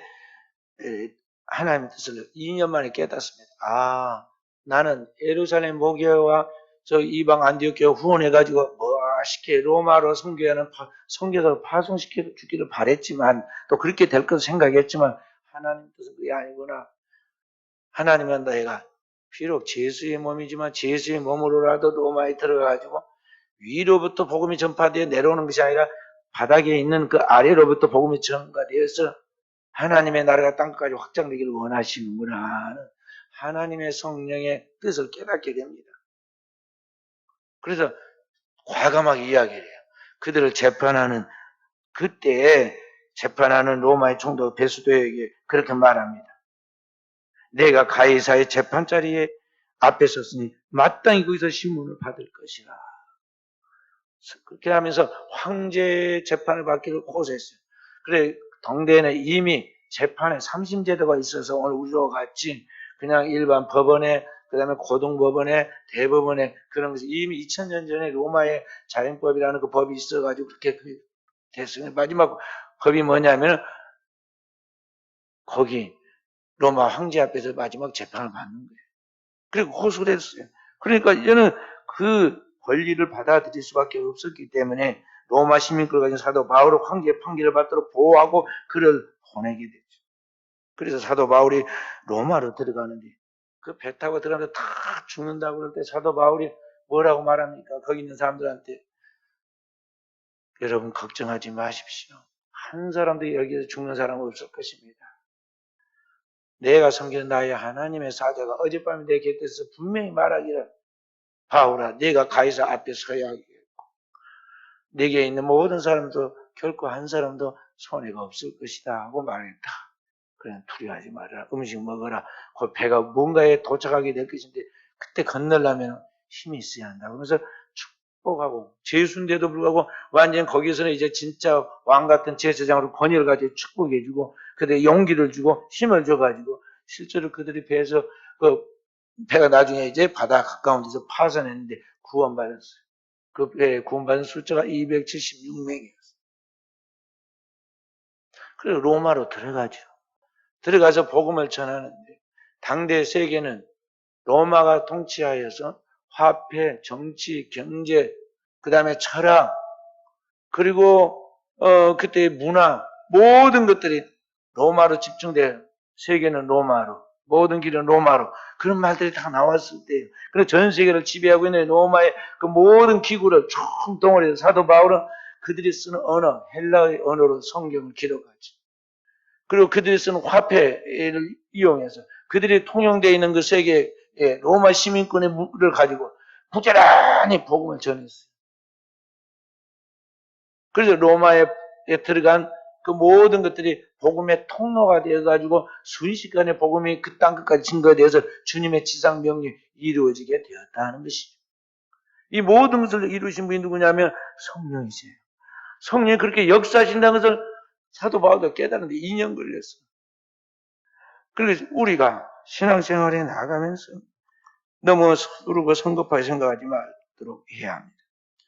하나님의 뜻을 2년 만에 깨닫습니다. 아, 나는 예루살렘 목회와 저 이방 안디옥 후원해가지고 멋있게 로마로 성교를 파송시켜 주기를 바랬지만 또 그렇게 될 것을 생각했지만 하나님 뜻은 그게 아니구나. 하나님은 너희가 비록 제수의 몸이지만 제수의 몸으로라도 로마에 들어가가지고 위로부터 복음이 전파되어 내려오는 것이 아니라 바닥에 있는 그 아래로부터 복음이 전파되어서 하나님의 나라가 땅끝까지 확장되기를 원하시는구나. 하나님의 성령의 뜻을 깨닫게 됩니다. 그래서 과감하게 이야기를 해요. 그들을 재판하는 그때에 재판하는 로마의 총독 베스도에게 그렇게 말합니다. 내가 가이사의 재판자리에 앞에 섰으니 마땅히 거기서 신문을 받을 것이라. 그렇게 하면서 황제 재판을 받기를 고소했어요. 그래 동대에는 이미 재판에 3심제도가 있어서 오늘 우리와 같이 그냥 일반 법원에 그다음에 고등법원에 대법원에 그런 것이 이미 2000년 전에 로마의 자연법이라는 그 법이 있어가지고 그렇게 됐어요. 마지막 법이 뭐냐면 거기 로마 황제 앞에서 마지막 재판을 받는 거예요. 그리고 고소를 했어요. 그러니까 이제는 그 권리를 받아들일 수밖에 없었기 때문에 로마 시민권을 가진 사도 바울을 황제의 판결을 받도록 보호하고 그를 보내게 됐죠. 그래서 사도 바울이 로마로 들어가는데 그 배 타고 들어가면서 다 죽는다고 그럴 때 사도 바울이 뭐라고 말합니까? 거기 있는 사람들한테 여러분 걱정하지 마십시오. 한 사람도 여기서 죽는 사람은 없을 것입니다. 내가 섬기는 나의 하나님의 사자가 어젯밤에 내 곁에서 분명히 말하기를 바울아 네가 가이사 앞에 서야 하겠고 네게 있는 모든 사람도 결코 한 사람도 손해가 없을 것이다 하고 말했다. 그냥 두려워하지 말아라. 음식 먹어라. 그 배가 뭔가에 도착하게 될 것인데 그때 건너려면 힘이 있어야 한다. 그러면서 축복하고 제수인데도 불구하고 완전 거기서는 이제 진짜 왕 같은 제사장으로 권위를 가지고 축복해주고 그들의 용기를 주고 힘을 줘가지고 실제로 그들이 배에서 그 배가 나중에 이제 바다 가까운 데서 파손했는데 구원받았어요. 그 배에 구원받은 숫자가 276명이었어요. 그리고 로마로 들어가죠. 들어가서 복음을 전하는데 당대 세계는 로마가 통치하여서 화폐, 정치, 경제, 그 다음에 철학, 그리고 그때의 문화 모든 것들이 로마로 집중돼요. 세계는 로마로, 모든 길은 로마로 그런 말들이 다 나왔을 때예요. 그래서 전 세계를 지배하고 있는 로마의 그 모든 기구를 총동원해서 사도 바울은 그들이 쓰는 언어, 헬라의 언어로 성경을 기록하죠. 그리고 그들이 쓰는 화폐를 이용해서 그들이 통용되어 있는 그 세계의 로마 시민권의 물을 가지고 부지런히 복음을 전했어요. 그래서 로마에 들어간 그 모든 것들이 복음의 통로가 되어가지고 순식간에 복음이 그 땅끝까지 증거되어서 주님의 지상 명령이 이루어지게 되었다는 것이죠. 이 모든 것을 이루신 분이 누구냐면 성령이세요. 성령이 그렇게 역사하신다는 것을 사도 바울도 깨달았는데 2년 걸렸어요. 그래서 우리가 신앙생활에 나가면서 너무 서두르고 성급하게 생각하지 말도록 해야 합니다.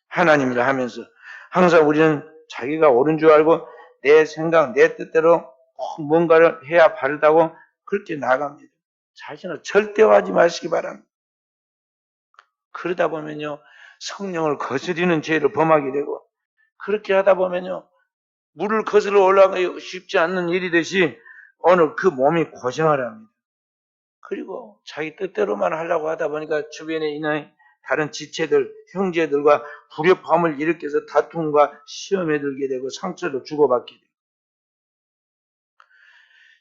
하나님이라 하면서 항상 우리는 자기가 옳은 줄 알고 내 생각, 내 뜻대로 꼭 뭔가를 해야 바르다고 그렇게 나갑니다. 자신을 절대화하지 마시기 바랍니다. 그러다 보면요, 성령을 거스리는 죄를 범하게 되고, 그렇게 하다 보면요, 물을 거슬러 올라가기 쉽지 않는 일이듯이 오늘 그 몸이 고생을 합니다. 그리고 자기 뜻대로만 하려고 하다 보니까 주변에 있는 다른 지체들, 형제들과 불협화음을 일으켜서 다툼과 시험에 들게 되고 상처를 주고받게 되고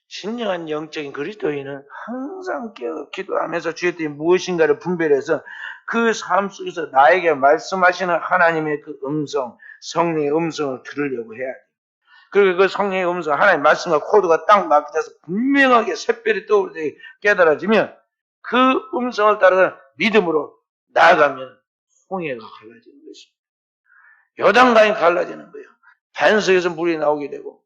진정한 영적인 그리스도인은 항상 깨어 기도하면서 주의 뜻이 무엇인가를 분별해서 그 삶 속에서 나에게 말씀하시는 하나님의 그 음성, 성령의 음성을 들으려고 해야 돼요. 그리고 그 성령의 음성, 하나님의 말씀과 코드가 딱 맞게 돼서 분명하게 샛별이 떠오를 때 깨달아지면 그 음성을 따라 믿음으로 나아가면 홍해가 갈라지는 것입니다. 요단강이 갈라지는 거예요. 반석에서 물이 나오게 되고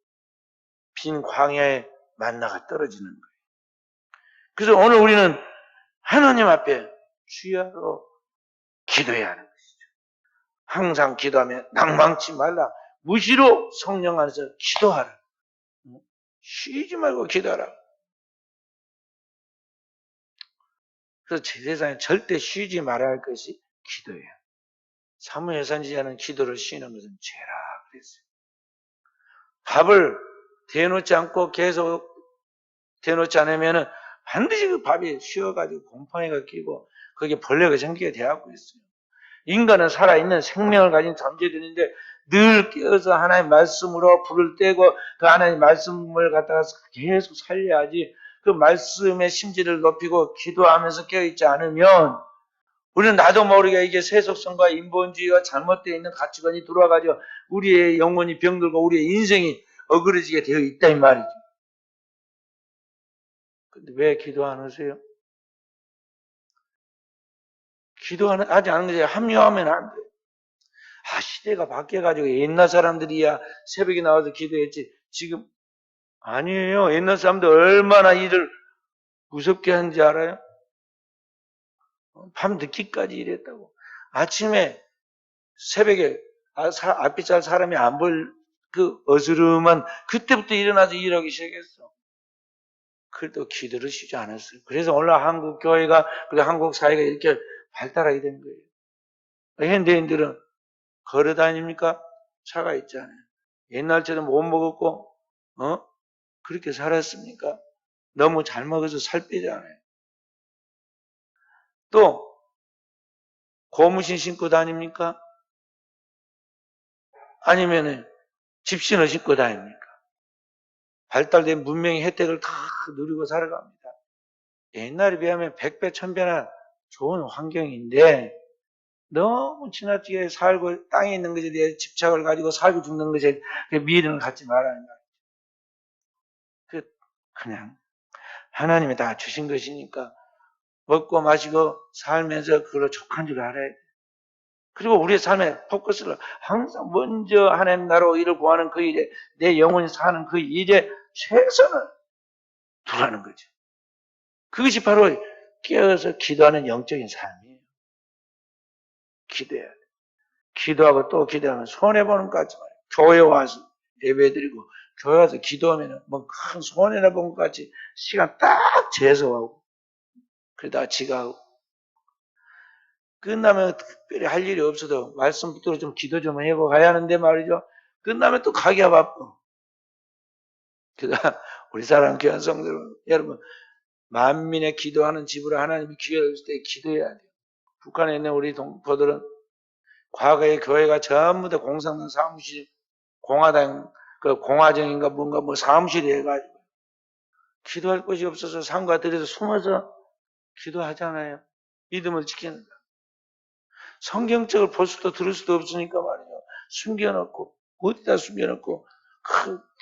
빈 광야에 만나가 떨어지는 거예요. 그래서 오늘 우리는 하나님 앞에 주야로 기도해야 하는 것이죠. 항상 기도하면 낭망치 말라. 무시로 성령 안에서 기도하라. 쉬지 말고 기도하라. 그래서 제 세상에 절대 쉬지 말아야 할 것이 기도예요. 사무엘 선지자는 기도를 쉬는 것은 죄라 그랬어요. 밥을 대놓지 않고 계속 대놓지 않으면은 반드시 그 밥이 쉬어가지고 곰팡이가 끼고 거기에 벌레가 생기게 되어가고 있어요. 인간은 살아있는 생명을 가진 존재들인데 늘 깨어서 하나님의 말씀으로 불을 떼고 그 하나님의 말씀을 갖다가 계속 살려야지. 그 말씀의 심지를 높이고 기도하면서 깨어있지 않으면 우리는 나도 모르게 이게 세속성과 인본주의가 잘못되어 있는 가치관이 들어와가지고 우리의 영혼이 병들고 우리의 인생이 어그러지게 되어 있다 이 말이죠. 근데 왜 기도 안 하세요? 기도하지 않은 것에 합리화하면 안 돼요. 시대가 바뀌어가지고 옛날 사람들이야 새벽에 나와서 기도했지. 지금 아니에요. 옛날 사람들 얼마나 일을 무섭게 하는지 알아요? 밤 늦게까지 일했다고. 아침에 새벽에 앞에 잘 사람이 안 볼 그 어스름한 그때부터 일어나서 일하기 시작했어. 그래도 기도를 쉬지 않았어요. 그래서 오늘 한국 교회가 그리고 한국 사회가 이렇게 발달하게 된 거예요. 현대인들은 걸어 다닙니까? 차가 있잖아요. 옛날처럼 못 먹었고 그렇게 살았습니까? 너무 잘 먹어서 살 빼잖아요. 또 고무신 신고 다닙니까? 아니면 집신을 신고 다닙니까? 발달된 문명의 혜택을 다 누리고 살아갑니다. 옛날에 비하면 100배, 1000배나 좋은 환경인데 너무 지나치게 살고 땅에 있는 것에 대해 집착을 가지고 살고 죽는 것에 미련을 갖지 말아야 한다. 그냥 하나님이 다 주신 것이니까 먹고 마시고 살면서 그걸로 족한 줄 알아야 돼. 그리고 우리의 삶의 포커스를 항상 먼저 하나님 나라로 일을 구하는 그 일에 내 영혼이 사는 그 일에 최선을 두라는 거죠. 그것이 바로 깨어서 기도하는 영적인 삶이에요. 기도해야 돼. 기도하고 또 기도하면 손해보는 것 같지 말아요. 교회 와서 예배드리고 교회 와서 기도하면 뭐 큰 손해나 본 것 같이 시간 딱 재서하고 그러다가 지가하고 끝나면 특별히 할 일이 없어도 말씀 붙들어 좀 기도 좀 해보고 가야 하는데 말이죠. 끝나면 또 가기가 바빠. 그러니까 우리 사랑 귀한 성도들 여러분 만민의 기도하는 집으로 하나님이 기회를 줄 때 기도해야 돼요. 북한에 있는 우리 동포들은 과거의 교회가 전부 다 공산당 사무실, 공화당, 그 공화정인가 뭔가 뭐 사무실이 해가지고 기도할 곳이 없어서 상가 들여서 숨어서 기도하잖아요. 믿음을 지키는. 성경책을 볼 수도 들을 수도 없으니까 말이죠. 숨겨놓고, 어디다 숨겨놓고,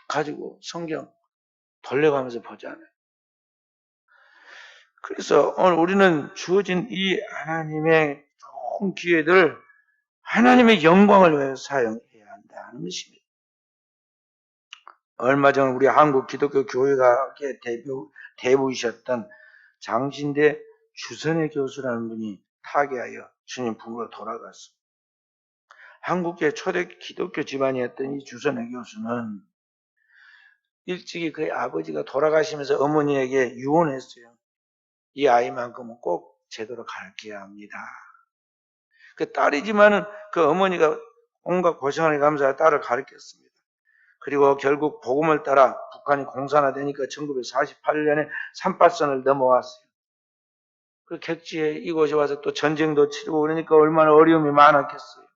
가지고 성경 돌려가면서 보잖아요. 그래서 오늘 우리는 주어진 이 하나님의 좋은 기회들, 하나님의 영광을 위해서 사용해야 한다는 것입니다. 얼마 전 우리 한국 기독교 교회가 대부이셨던 장신대 주선의 교수라는 분이 타계하여 주님 품으로 돌아갔습니다. 한국의 초대 기독교 집안이었던 이 주선의 교수는 일찍이 그의 아버지가 돌아가시면서 어머니에게 유언했어요. 이 아이만큼은 꼭 제대로 가르쳐야 합니다. 그 딸이지만은 그 어머니가 온갖 고생을 감사해 딸을 가르쳤습니다. 그리고 결국 복음을 따라 북한이 공산화되니까 1948년에 삼팔선을 넘어왔어요. 그 객지에 이곳에 와서 또 전쟁도 치르고 그러니까 얼마나 어려움이 많았겠어요.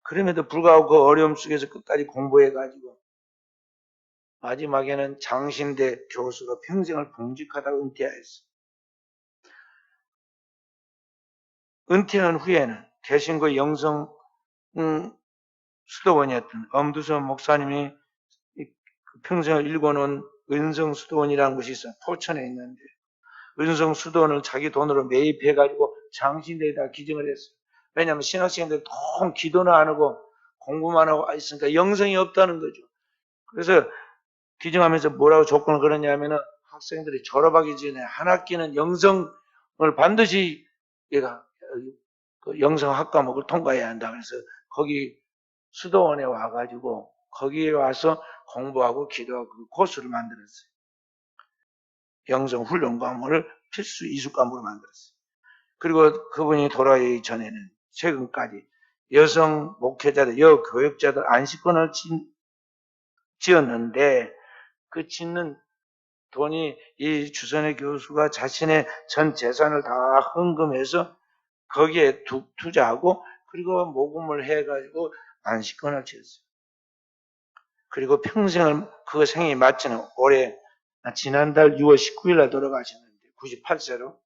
그럼에도 불구하고 그 어려움 속에서 끝까지 공부해가지고 마지막에는 장신대 교수로 평생을 봉직하다가 은퇴하였어요. 은퇴한 후에는 개신교 영성 수도원이었던 엄두선 목사님이 평생을 읽어놓은 은성수도원이라는 곳이 있어요. 포천에 있는데 은성 수도원을 자기 돈으로 매입해가지고 장신대에다 기증을 했어요. 왜냐하면 신학생들 통 기도는 안 하고 공부만 하고 있으니까 영성이 없다는 거죠. 그래서 기증하면서 뭐라고 조건을 걸었냐면은 학생들이 졸업하기 전에 한 학기는 영성을 반드시 얘가 그 영성학 과목을 통과해야 한다. 그래서 거기 수도원에 와가지고 거기에 와서 공부하고 기도하고 그 코스를 만들었어요. 영성 훈련 과목을 필수 이수 과목으로 만들었어요. 그리고 그분이 돌아가기 전에는 최근까지 여성 목회자들, 여교육자들 안식권을 지었는데 그 짓는 돈이 이 주선의 교수가 자신의 전 재산을 다 헌금해서 거기에 투자하고 그리고 모금을 해가지고 안식권을 지었어요. 그리고 평생을 그 생이 마치는 올해 지난달 6월 19일 날 돌아가셨는데 98세로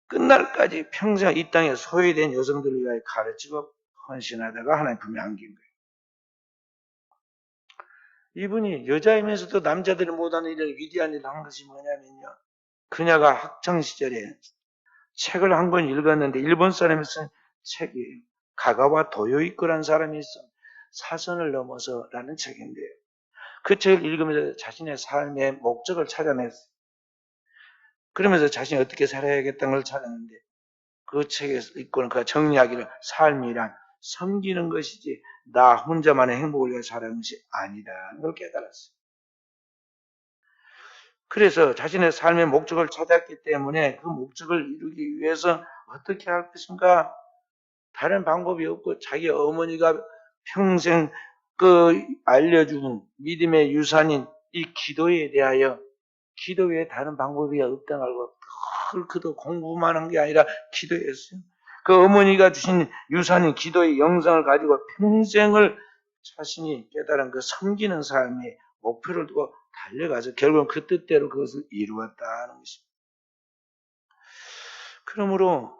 끝날까지 평생 이 땅에 소외된 여성들을 위하여 가르치고 헌신하다가 하나님 품에 안긴 거예요. 이분이 여자이면서도 남자들이 못하는 이런 위대한 일을 한 것이 뭐냐면요. 그녀가 학창시절에 책을 한 권 읽었는데 일본 사람이 쓴 책이에요. 가가와 도요이코라는 사람이 쓴 사선을 넘어서라는 책인데 그 책을 읽으면서 자신의 삶의 목적을 찾아냈어요. 그러면서 자신이 어떻게 살아야겠다는 걸 찾았는데 그 책에서 읽고는 그가 정리하기를 삶이란 섬기는 것이지 나 혼자만의 행복을 위해 살아가는 것이 아니다는 걸 깨달았어요. 그래서 자신의 삶의 목적을 찾았기 때문에 그 목적을 이루기 위해서 어떻게 할 것인가 다른 방법이 없고 자기 어머니가 평생 알려준 믿음의 유산인 이 기도에 대하여 기도 외에 다른 방법이 없다는 걸 알고 그도 공부만 한 게 아니라 기도했어요. 그 어머니가 주신 유산인 기도의 영성을 가지고 평생을 자신이 깨달은 그 섬기는 삶의 목표를 두고 달려가서 결국은 그 뜻대로 그것을 이루었다는 것입니다. 그러므로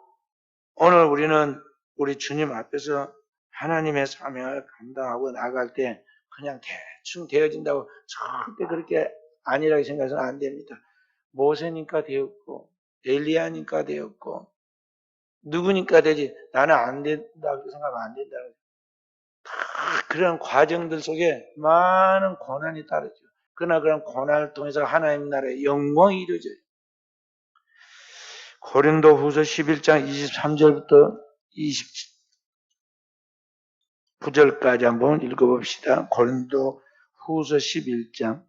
오늘 우리는 우리 주님 앞에서 하나님의 사명을 감당하고 나갈 때 그냥 대충 되어진다고 절대 그렇게 아니라고 생각해서는 안 됩니다. 모세니까 되었고 엘리야니까 되었고 누구니까 되지 나는 안 된다고 생각하면 안 된다. 그런 과정들 속에 많은 고난이 따르죠. 그러나 그런 고난을 통해서 하나님 나라의 영광이 이루어져요. 고린도후서 11장 23절부터 29절까지 한번 읽어봅시다. 고린도후서 11장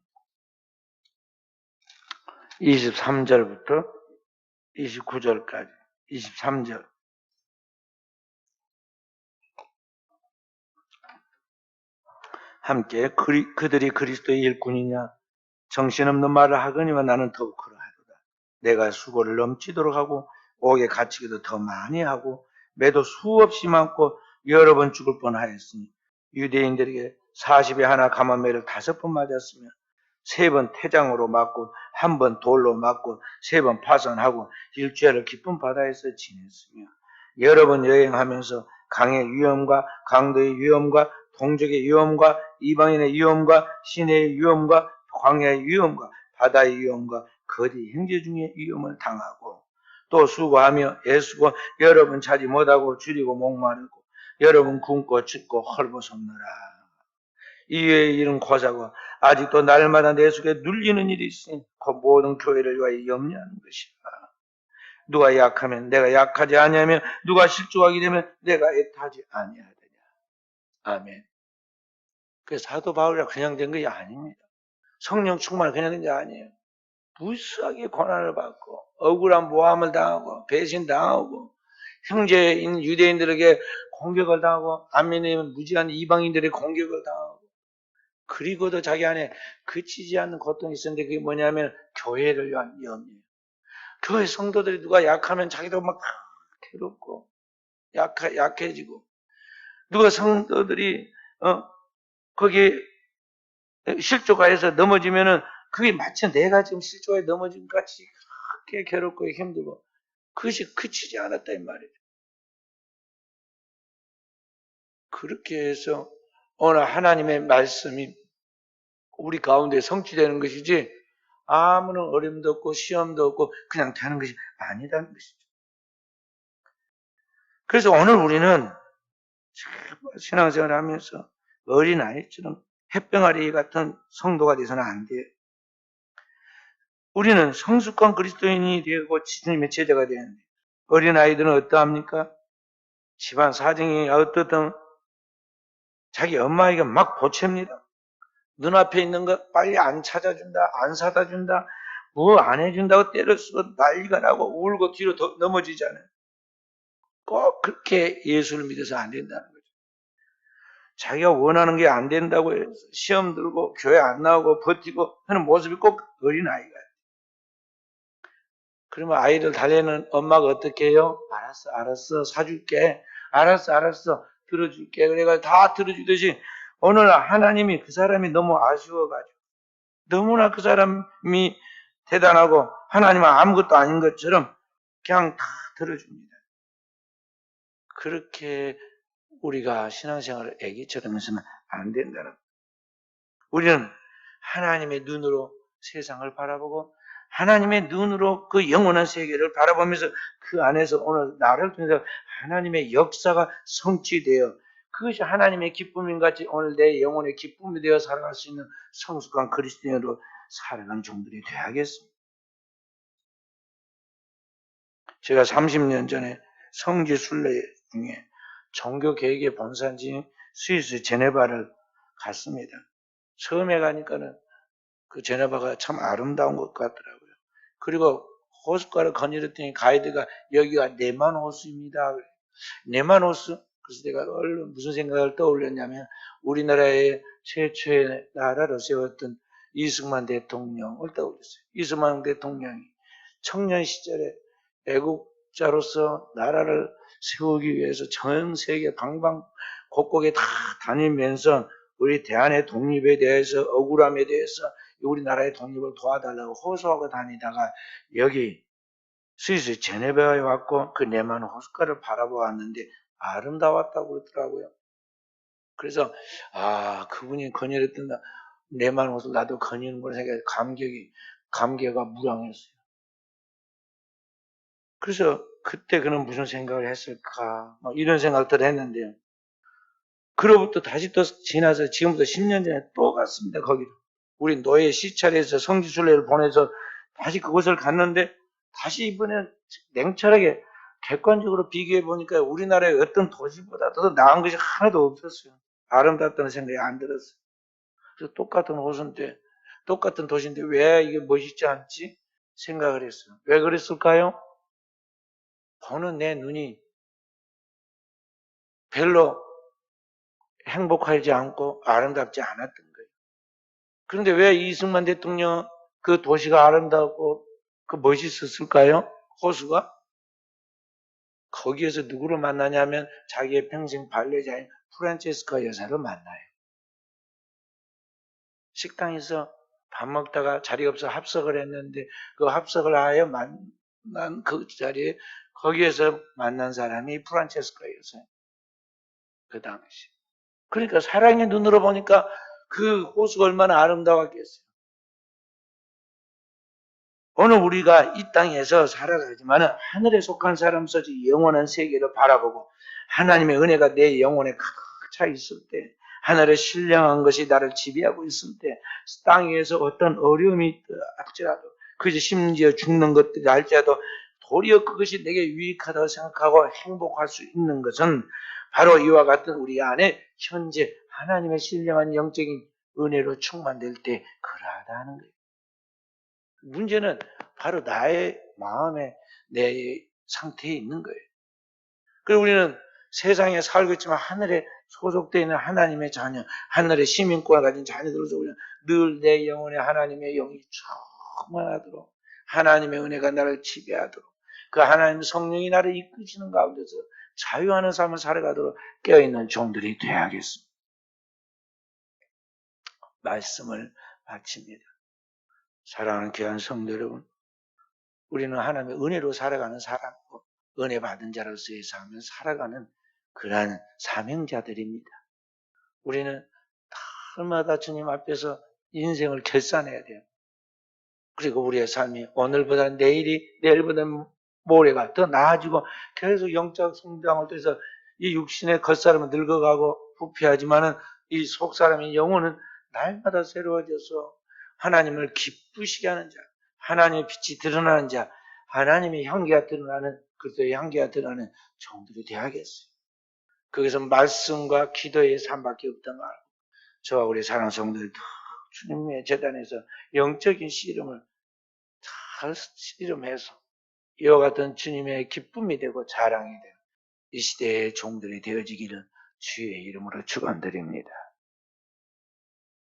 23절부터 29절까지 23절 함께 그들이 그리스도의 일꾼이냐 정신없는 말을 하거니와 나는 더욱 그러하도다. 내가 수고를 넘치도록 하고 옥에 갇히기도 더 많이 하고 매도 수없이 많고 여러 번 죽을 뻔하였으니 유대인들에게 40에 하나 감한매를 5번 맞았으며 3번 태장으로 맞고 1번 돌로 맞고 3번 파선하고 일주일을 깊은 바다에서 지냈으며 여러 번 여행하면서 강의 위험과 강도의 위험과 동족의 위험과 이방인의 위험과 시내의 위험과 광야의 위험과 바다의 위험과 거리 형제 중의 위험을 당하고 또 수고하며 애쓰고 여러 번 차지 못하고 줄이고 목마르고 여러 번 굶고 춥고 헐벗었노라. 이외에 이런 고사고 아직도 날마다 내 속에 눌리는 일이 있으니 그 모든 교회를 위하여 염려하는 것이다. 누가 약하면 내가 약하지 아니하며 누가 실족하게 되면 내가 애타지 아니하더냐. 아멘. 그 사도 바울이라 그냥 된 것이 아닙니다. 성령 충만을 그냥 된 게 아니에요. 무수하게 고난을 받고 억울한 모함을 당하고 배신당하고 형제인 유대인들에게 공격을 당하고 안면에 무지한 이방인들의 공격을 당하고 그리고도 자기 안에 그치지 않는 고통이 있었는데 그게 뭐냐면 교회를 위한 염려예요. 교회 성도들이 누가 약하면 자기도 막 괴롭고 약해지고 누가 성도들이 거기에 실족하여서 넘어지면은 그게 마치 내가 지금 실족하여 넘어진 것 같이 그렇게 괴롭고 힘들고 그것이 그치지 않았다 이 말이죠. 그렇게 해서 오늘 하나님의 말씀이 우리 가운데 성취되는 것이지 아무런 어려움도 없고 시험도 없고 그냥 되는 것이 아니라는 것이죠. 그래서 오늘 우리는 신앙생활을 하면서 어린아이처럼 햇병아리 같은 성도가 돼서는 안 돼요. 우리는 성숙한 그리스도인이 되고 주님의 제자가 되는데 어린아이들은 어떠합니까? 집안 사정이 어떻든 자기 엄마에게 막 보챕니다. 눈앞에 있는 거 빨리 안 찾아준다, 안 사다 준다, 뭐 안 해준다고 때려 쓰고 난리가 나고 울고 뒤로 넘어지잖아요. 꼭 그렇게 예수를 믿어서 안 된다는 거죠. 자기가 원하는 게 안 된다고 해서 시험 들고 교회 안 나오고 버티고 하는 모습이 꼭 어린아이가. 그러면 아이를 달래는 엄마가 어떻게 해요? 알았어, 알았어, 사줄게. 알았어, 알았어, 들어줄게. 그래가 다 들어주듯이 오늘 하나님이 그 사람이 너무 아쉬워가지고 너무나 그 사람이 대단하고 하나님은 아무것도 아닌 것처럼 그냥 다 들어줍니다. 그렇게 우리가 신앙생활을 애기처럼 해서는 안 된다는 거예요. 우리는 하나님의 눈으로 세상을 바라보고 하나님의 눈으로 그 영원한 세계를 바라보면서 그 안에서 오늘 나를 통해서 하나님의 역사가 성취되어 그것이 하나님의 기쁨인 같이 오늘 내 영혼의 기쁨이 되어 살아갈 수 있는 성숙한 그리스도인으로 살아가는 종들이 되어야겠습니다. 제가 30년 전에 성지 순례 중에 종교개혁의 본산지인 스위스 제네바를 갔습니다. 처음에 가니까는 그 제네바가 참 아름다운 것 같더라고요. 그리고 호숫가를 거닐었더니 가이드가 여기가 네만 호수입니다. 네만 호수? 그래서 내가 얼른 무슨 생각을 떠올렸냐면 우리나라의 최초의 나라를 세웠던 이승만 대통령을 떠올렸어요. 이승만 대통령이 청년 시절에 애국자로서 나라를 세우기 위해서 전 세계 방방곡곡에 다 다니면서 우리 대한의 독립에 대해서 억울함에 대해서 우리나라의 독립을 도와달라고 호소하고 다니다가 여기 스위스 제네바에 왔고 그 네만 호숫가를 바라보았는데 아름다웠다고 그러더라고요. 그래서 그분이 거닐었던 네만 호수 나도 거니는구나 생각해서 감개가 무량했어요. 그래서 그때 그는 무슨 생각을 했을까 이런 생각들을 했는데요. 그로부터 다시 또 지나서 지금부터 10년 전에 또 갔습니다. 거기로. 우리 노예 시찰에서 성지순례를 보내서 다시 그곳을 갔는데 다시 이번엔 냉철하게 객관적으로 비교해 보니까 우리나라의 어떤 도시보다 더 나은 것이 하나도 없었어요. 아름답다는 생각이 안 들었어요. 그래서 똑같은 도시인데 왜 이게 멋있지 않지? 생각을 했어요. 왜 그랬을까요? 보는 내 눈이 별로 행복하지 않고 아름답지 않았던 거예요. 그런데 왜 이승만 대통령 그 도시가 아름답고 그 멋있었을까요? 호수가? 거기에서 누구를 만나냐면 자기의 평생 반려자인 프란체스카 여사를 만나요. 식당에서 밥 먹다가 자리가 없어 합석을 했는데 그 합석을 하여 만난 그 자리에 거기에서 만난 사람이 프란체스카 여사예요. 그 당시. 그러니까 사랑의 눈으로 보니까 그 호수가 얼마나 아름다웠겠어요. 오늘 우리가 이 땅에서 살아가지만 하늘에 속한 사람서지 영원한 세계를 바라보고 하나님의 은혜가 내 영혼에 가득 차 있을 때 하늘에 신령한 것이 나를 지배하고 있을 때 땅 위에서 어떤 어려움이 있다 할지라도 그것이 심지어 죽는 것들이 할지라도 도리어 그것이 내게 유익하다고 생각하고 행복할 수 있는 것은 바로 이와 같은 우리 안에 현재 하나님의 신령한 영적인 은혜로 충만될 때 그러하다는 거예요. 문제는 바로 나의 마음에 내 상태에 있는 거예요. 그리고 우리는 세상에 살고 있지만 하늘에 소속되어 있는 하나님의 자녀, 하늘의 시민권을 가진 자녀들로서 우리는 늘 내 영혼에 하나님의 영이 충만하도록 하나님의 은혜가 나를 지배하도록 그 하나님 성령이 나를 이끄시는 가운데서 자유하는 삶을 살아가도록 깨어있는 종들이 되어야겠습니다. 말씀을 마칩니다. 사랑하는 귀한 성도 여러분, 우리는 하나님의 은혜로 살아가는 사람, 은혜 받은 자로서의 삶을 살아가는 그러한 사명자들입니다. 우리는 날마다 주님 앞에서 인생을 결산해야 돼요. 그리고 우리의 삶이 오늘보다 내일보다 모레가 더 나아지고 계속 영적 성장을 통해서 이 육신의 겉사람은 늙어가고 부패하지만은 이 속사람의 영혼은 날마다 새로워져서 하나님을 기쁘시게 하는 자, 하나님의 빛이 드러나는 자, 하나님의 향기가 드러나는, 그리스도의 향기가 드러나는 종들이 되어야겠어요. 거기서 말씀과 기도의 삶밖에 없던 걸 알고, 저와 우리 사랑하는 성도들도 주님의 재단에서 영적인 씨름을 잘 씨름해서 이와 같은 주님의 기쁨이 되고 자랑이 되고 이 시대의 종들이 되어지기를 주의 이름으로 축원드립니다.